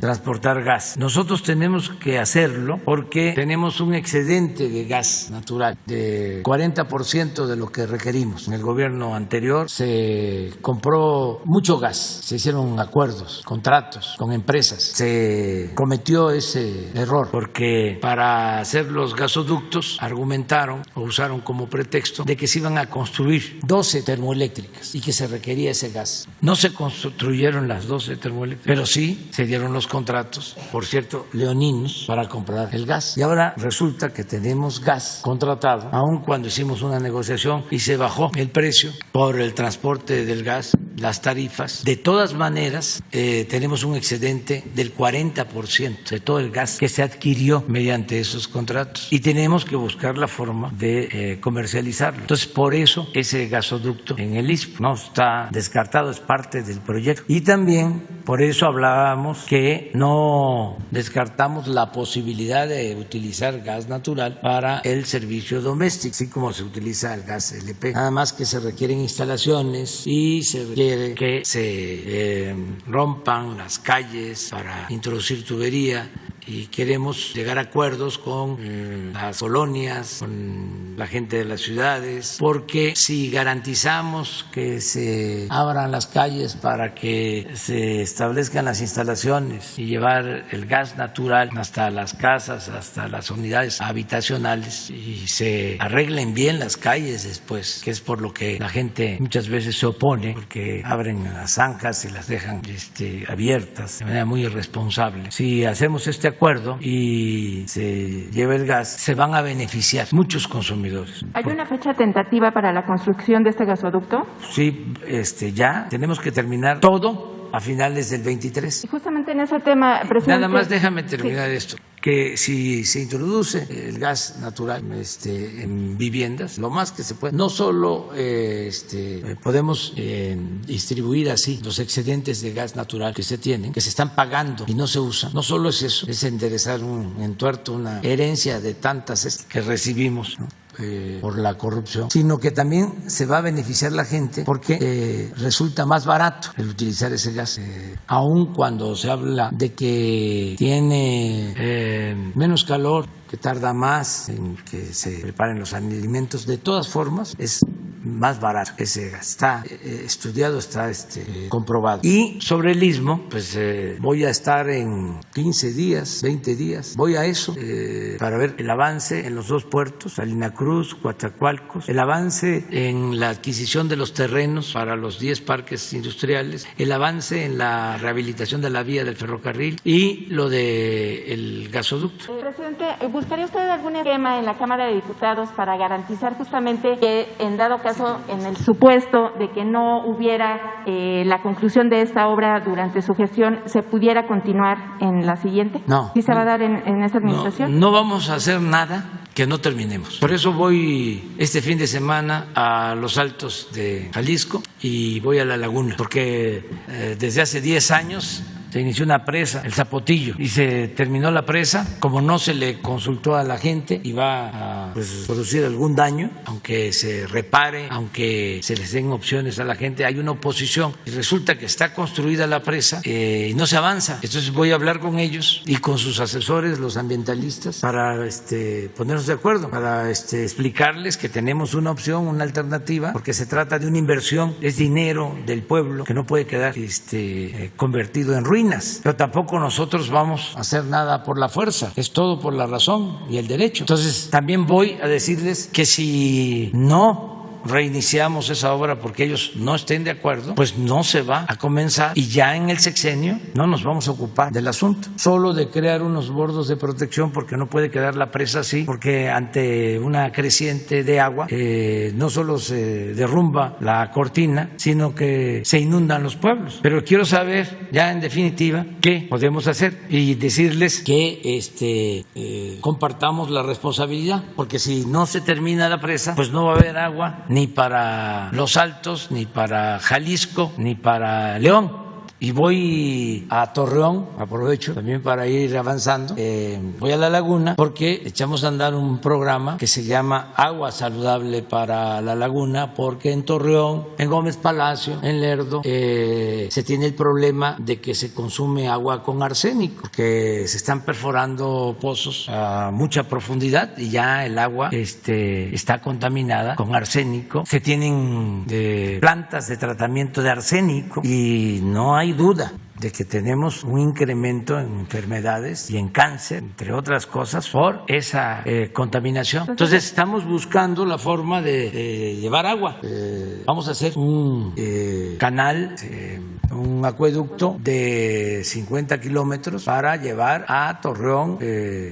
transportar gas. Nosotros tenemos que hacerlo porque tenemos un excedente de gas natural de 40% de lo que requerimos. En el gobierno anterior se compró mucho gas, se hicieron acuerdos, contratos con empresas. Se cometió ese error porque para hacer los gasoductos argumentaron o usaron como pretexto de que se iban a construir 12 termoeléctricas y que se requería ese gas. No se construyeron las 12 termoeléctricas, pero sí se dieron los contratos, por cierto, leoninos, para comprar el gas. Y ahora resulta que tenemos gas contratado, aun cuando hicimos una negociación y se bajó el precio por el transporte del gas, las tarifas. De todas maneras, tenemos un excedente del 40% de todo el gas que se adquirió mediante esos contratos y tenemos que buscar la forma de comercializarlo. Entonces, por eso ese gasoducto en el Istmo no está descartado, es parte del proyecto. Y también por eso hablábamos que no descartamos la posibilidad de utilizar gas natural para el servicio doméstico, así como se utiliza el gas LP. Nada más que se requieren instalaciones y se requiere que se rompan las calles para introducir tubería. Y queremos llegar a acuerdos con las colonias, con la gente de las ciudades, porque si garantizamos que se abran las calles para que se establezcan las instalaciones y llevar el gas natural hasta las casas, hasta las unidades habitacionales y se arreglen bien las calles después, que es por lo que la gente muchas veces se opone, porque abren las zanjas y las dejan abiertas de manera muy irresponsable. Si hacemos este acuerdo y se lleva el gas, se van a beneficiar muchos consumidores. ¿Hay una fecha tentativa para la construcción de este gasoducto? Sí, ya tenemos que terminar todo a finales del 23. Y justamente en ese tema, presidente... Nada más déjame terminar esto. Que si se introduce el gas natural en viviendas, lo más que se puede, no solo podemos distribuir así los excedentes de gas natural que se tienen, que se están pagando y no se usan, no solo es eso, es enderezar un entuerto, una herencia de tantas que recibimos, ¿no? por la corrupción, sino que también se va a beneficiar la gente porque resulta más barato el utilizar ese gas, aun cuando se habla de que tiene menos calor, que tarda más en que se preparen los alimentos. De todas formas, es más barato ese gas. Está estudiado, está comprobado. Y sobre el Istmo, pues voy a estar en 15 días, 20 días. Voy a eso para ver el avance en los dos puertos, Salina Cruz, Coatzacoalcos, el avance en la adquisición de los terrenos para los 10 parques industriales, el avance en la rehabilitación de la vía del ferrocarril y lo del gasoducto. Presidente, ¿buscaría usted algún esquema en la Cámara de Diputados para garantizar justamente que, en dado caso, en el supuesto de que no hubiera la conclusión de esta obra durante su gestión, se pudiera continuar en la siguiente? No. ¿Sí se va a dar en esta administración? No vamos a hacer nada que no terminemos. Por eso voy este fin de semana a los Altos de Jalisco y voy a La Laguna, porque desde hace 10 años se inició una presa, el Zapotillo, y se terminó la presa. Como no se le consultó a la gente y va a producir algún daño, aunque se repare, aunque se les den opciones a la gente, hay una oposición. Y resulta que está construida la presa y no se avanza. Entonces voy a hablar con ellos y con sus asesores, los ambientalistas, para ponernos de acuerdo, para explicarles que tenemos una opción, una alternativa, porque se trata de una inversión, es dinero del pueblo que no puede quedar convertido en ruinas. Pero tampoco nosotros vamos a hacer nada por la fuerza, es todo por la razón y el derecho. Entonces también voy a decirles que si no reiniciamos esa obra porque ellos no estén de acuerdo, pues no se va a comenzar, y ya en el sexenio no nos vamos a ocupar del asunto, solo de crear unos bordos de protección, porque no puede quedar la presa así, porque ante una creciente de agua no solo se derrumba la cortina, sino que se inundan los pueblos. Pero quiero saber ya en definitiva qué podemos hacer y decirles que compartamos la responsabilidad, porque si no se termina la presa, pues no va a haber agua ni para Los Altos, ni para Jalisco, ni para León. Y voy a Torreón, aprovecho también para ir avanzando, voy a La Laguna porque echamos a andar un programa que se llama Agua Saludable para La Laguna, porque en Torreón, en Gómez Palacio, en Lerdo, se tiene el problema de que se consume agua con arsénico, porque se están perforando pozos a mucha profundidad y ya el agua está contaminada con arsénico. Se tienen plantas de tratamiento de arsénico y no hay duda de que tenemos un incremento en enfermedades y en cáncer, entre otras cosas, por esa contaminación. Entonces estamos buscando la forma de llevar agua. Vamos a hacer un canal, un acueducto de 50 kilómetros para llevar a Torreón,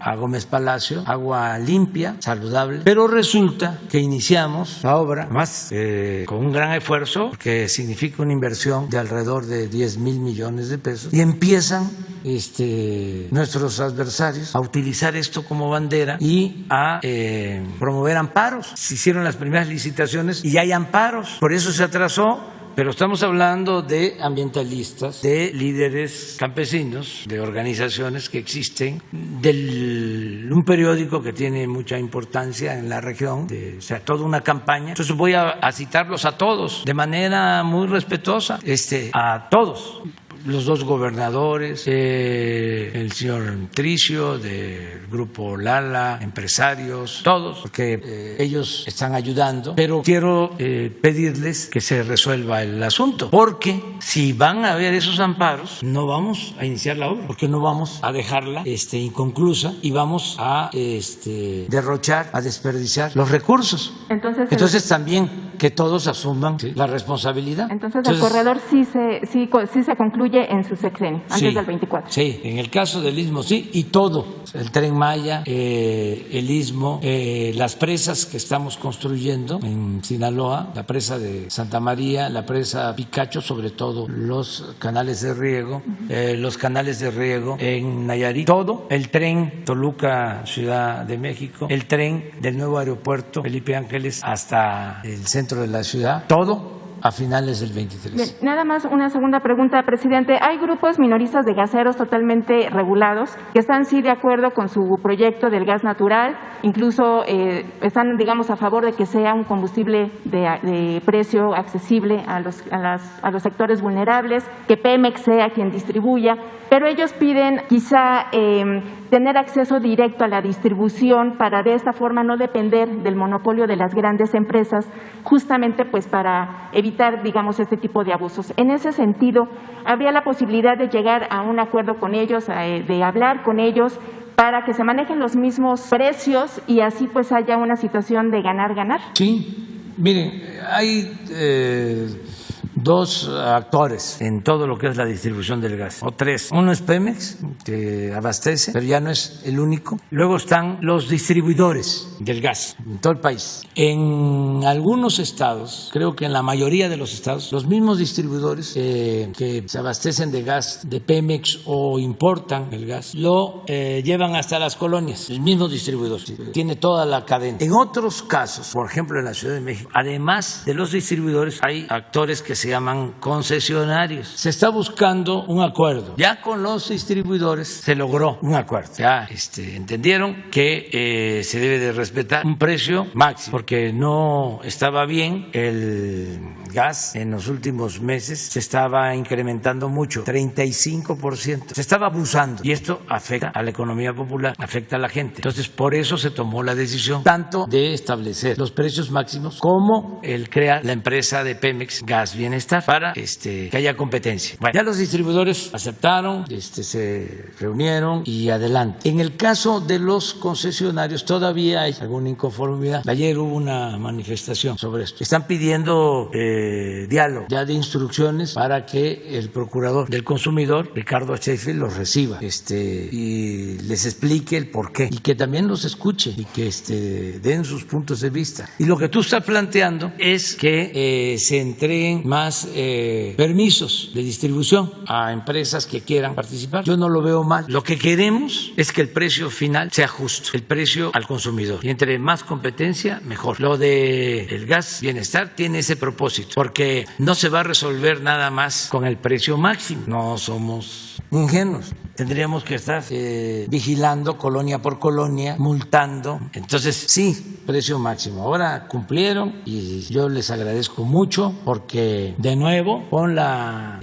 a Gómez Palacio, agua limpia, saludable. Pero resulta que iniciamos la obra, más con un gran esfuerzo, porque significa una inversión de alrededor de 10,000 millones de pesos, y empiezan nuestros adversarios a utilizar esto como bandera y a promover amparos. Se hicieron las primeras licitaciones y hay amparos, por eso se atrasó. Pero estamos hablando de ambientalistas, de líderes campesinos, de organizaciones que existen, de un periódico que tiene mucha importancia en la región, o sea, toda una campaña. Entonces voy a citarlos a todos de manera muy respetuosa, a todos. Los dos gobernadores, el señor Tricio del grupo Lala, empresarios, todos, porque ellos están ayudando, pero quiero pedirles que se resuelva el asunto, porque si van a haber esos amparos, no vamos a iniciar la obra, porque no vamos a dejarla inconclusa y vamos a derrochar, a desperdiciar los recursos. Entonces también que todos asuman la responsabilidad. Entonces el corredor sí se concluye en su sexenio, antes del 24. Sí, en el caso del Istmo sí, y todo, el Tren Maya, el Istmo, las presas que estamos construyendo en Sinaloa, la presa de Santa María, la presa Picacho, sobre todo los canales de riego, los canales de riego en Nayarit, todo, el tren Toluca, Ciudad de México, el tren del nuevo aeropuerto Felipe Ángeles hasta el centro de la ciudad, todo a finales del 23. Bien, nada más una segunda pregunta, presidente. Hay grupos minoristas de gaseros totalmente regulados que están sí de acuerdo con su proyecto del gas natural, incluso están, digamos, a favor de que sea un combustible de precio accesible a los sectores vulnerables, que Pemex sea quien distribuya, pero ellos piden quizá tener acceso directo a la distribución para de esta forma no depender del monopolio de las grandes empresas, justamente pues para evitar, digamos, este tipo de abusos. En ese sentido, ¿habría la posibilidad de llegar a un acuerdo con ellos, de hablar con ellos para que se manejen los mismos precios y así pues haya una situación de ganar-ganar? Sí, miren, hay dos actores en todo lo que es la distribución del gas, o tres. Uno es Pemex, que abastece, pero ya no es el único. Luego están los distribuidores del gas en todo el país. En algunos estados, creo que en la mayoría de los estados, los mismos distribuidores que se abastecen de gas de Pemex o importan el gas, lo llevan hasta las colonias, el mismo distribuidor. Tiene toda la cadena. En otros casos, por ejemplo en la Ciudad de México, además de los distribuidores, hay actores que se llaman concesionarios. Se está buscando un acuerdo. Ya con los distribuidores se logró un acuerdo. Ya entendieron que se debe de respetar un precio máximo, porque no estaba bien el gas en los últimos meses, se estaba incrementando mucho, 35%. Se estaba abusando y esto afecta a la economía popular, afecta a la gente. Entonces, por eso se tomó la decisión tanto de establecer los precios máximos como el crear la empresa de Pemex Gas Bienestar para que haya competencia. Bueno, ya los distribuidores aceptaron, se reunieron y adelante. En el caso de los concesionarios todavía hay alguna inconformidad. Ayer hubo una manifestación sobre esto. Están pidiendo diálogo, ya de instrucciones para que el procurador del consumidor, Ricardo Sheffield, los reciba y les explique el porqué y que también los escuche y que den sus puntos de vista. Y lo que tú estás planteando es que se entreguen más permisos de distribución a empresas que quieran participar. Yo no lo veo mal. Lo que queremos es que el precio final sea justo, el precio al consumidor. Y entre más competencia, mejor. Lo del gas bienestar tiene ese propósito, porque no se va a resolver nada más con el precio máximo. No somos ingenuos. Tendríamos que estar vigilando colonia por colonia, multando. Entonces, sí, precio máximo. Ahora cumplieron y yo les agradezco mucho porque, de nuevo, con la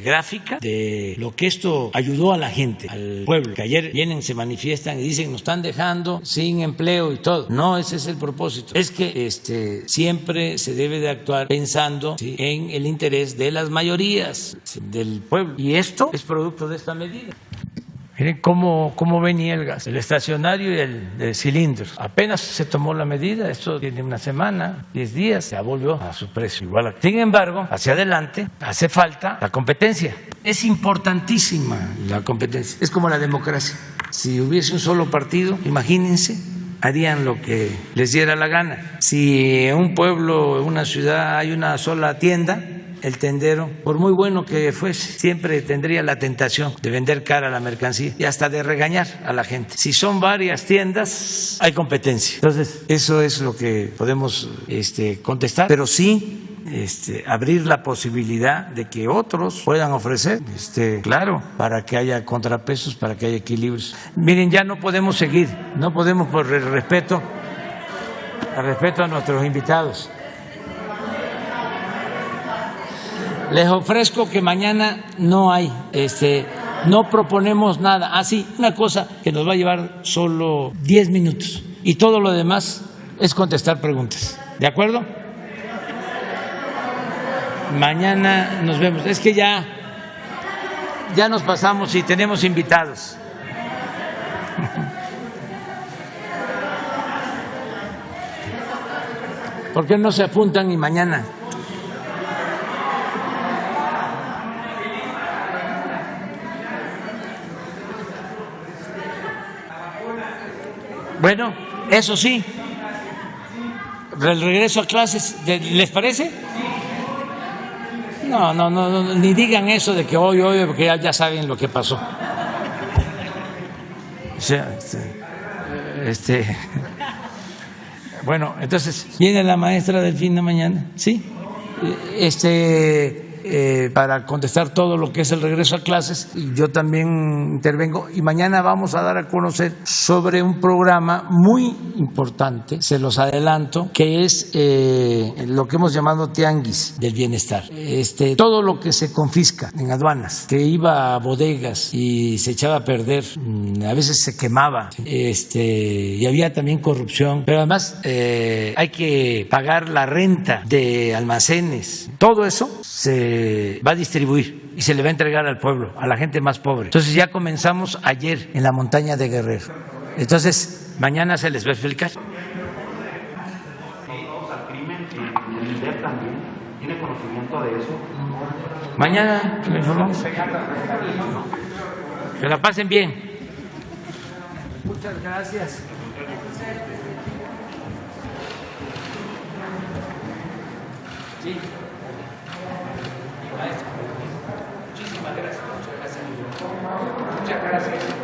gráfica de lo que esto ayudó a la gente, al pueblo, que ayer vienen, se manifiestan y dicen nos están dejando sin empleo y todo. No, ese es el propósito. Es que siempre se debe de actuar pensando en el interés de las mayorías del pueblo. Y esto es producto de esta medida. Miren cómo venía el gas, el estacionario y el de cilindros. Apenas se tomó la medida, esto tiene una semana, 10 días, ya volvió a su precio igual. Sin embargo, hacia adelante hace falta la competencia. Es importantísima la competencia. Es como la democracia. Si hubiese un solo partido, imagínense, harían lo que les diera la gana. Si en un pueblo, en una ciudad hay una sola tienda, el tendero, por muy bueno que fuese, siempre tendría la tentación de vender cara la mercancía y hasta de regañar a la gente. Si son varias tiendas, hay competencia. Entonces, eso es lo que podemos contestar, pero sí abrir la posibilidad de que otros puedan ofrecer, claro, para que haya contrapesos, para que haya equilibrios. Miren, ya no podemos seguir, no podemos por el respeto a nuestros invitados. Les ofrezco que mañana no hay, no proponemos nada. Así, una cosa que nos va a llevar solo 10 minutos y todo lo demás es contestar preguntas. ¿De acuerdo? Mañana nos vemos. Es que ya nos pasamos y tenemos invitados. ¿Por qué no se apuntan y mañana? Bueno, eso sí, el regreso a clases, ¿les parece? No, ni digan eso de que hoy, porque ya saben lo que pasó. O sea, bueno, entonces, ¿viene la maestra Delfina mañana? ¿Sí? para contestar todo lo que es el regreso a clases, y yo también intervengo, y mañana vamos a dar a conocer sobre un programa muy importante, se los adelanto, que es lo que hemos llamado Tianguis del Bienestar. Todo lo que se confisca en aduanas, que iba a bodegas y se echaba a perder, a veces se quemaba, y había también corrupción, pero además hay que pagar la renta de almacenes, todo eso se va a distribuir y se le va a entregar al pueblo, a la gente más pobre. Entonces ya comenzamos ayer en la montaña de Guerrero. Entonces mañana se les va a explicar. ¿Tiene conocimiento de eso? Mañana le informamos. Que la pasen bien. Muchas gracias. Sí. Muchísimas gracias. Muchas gracias.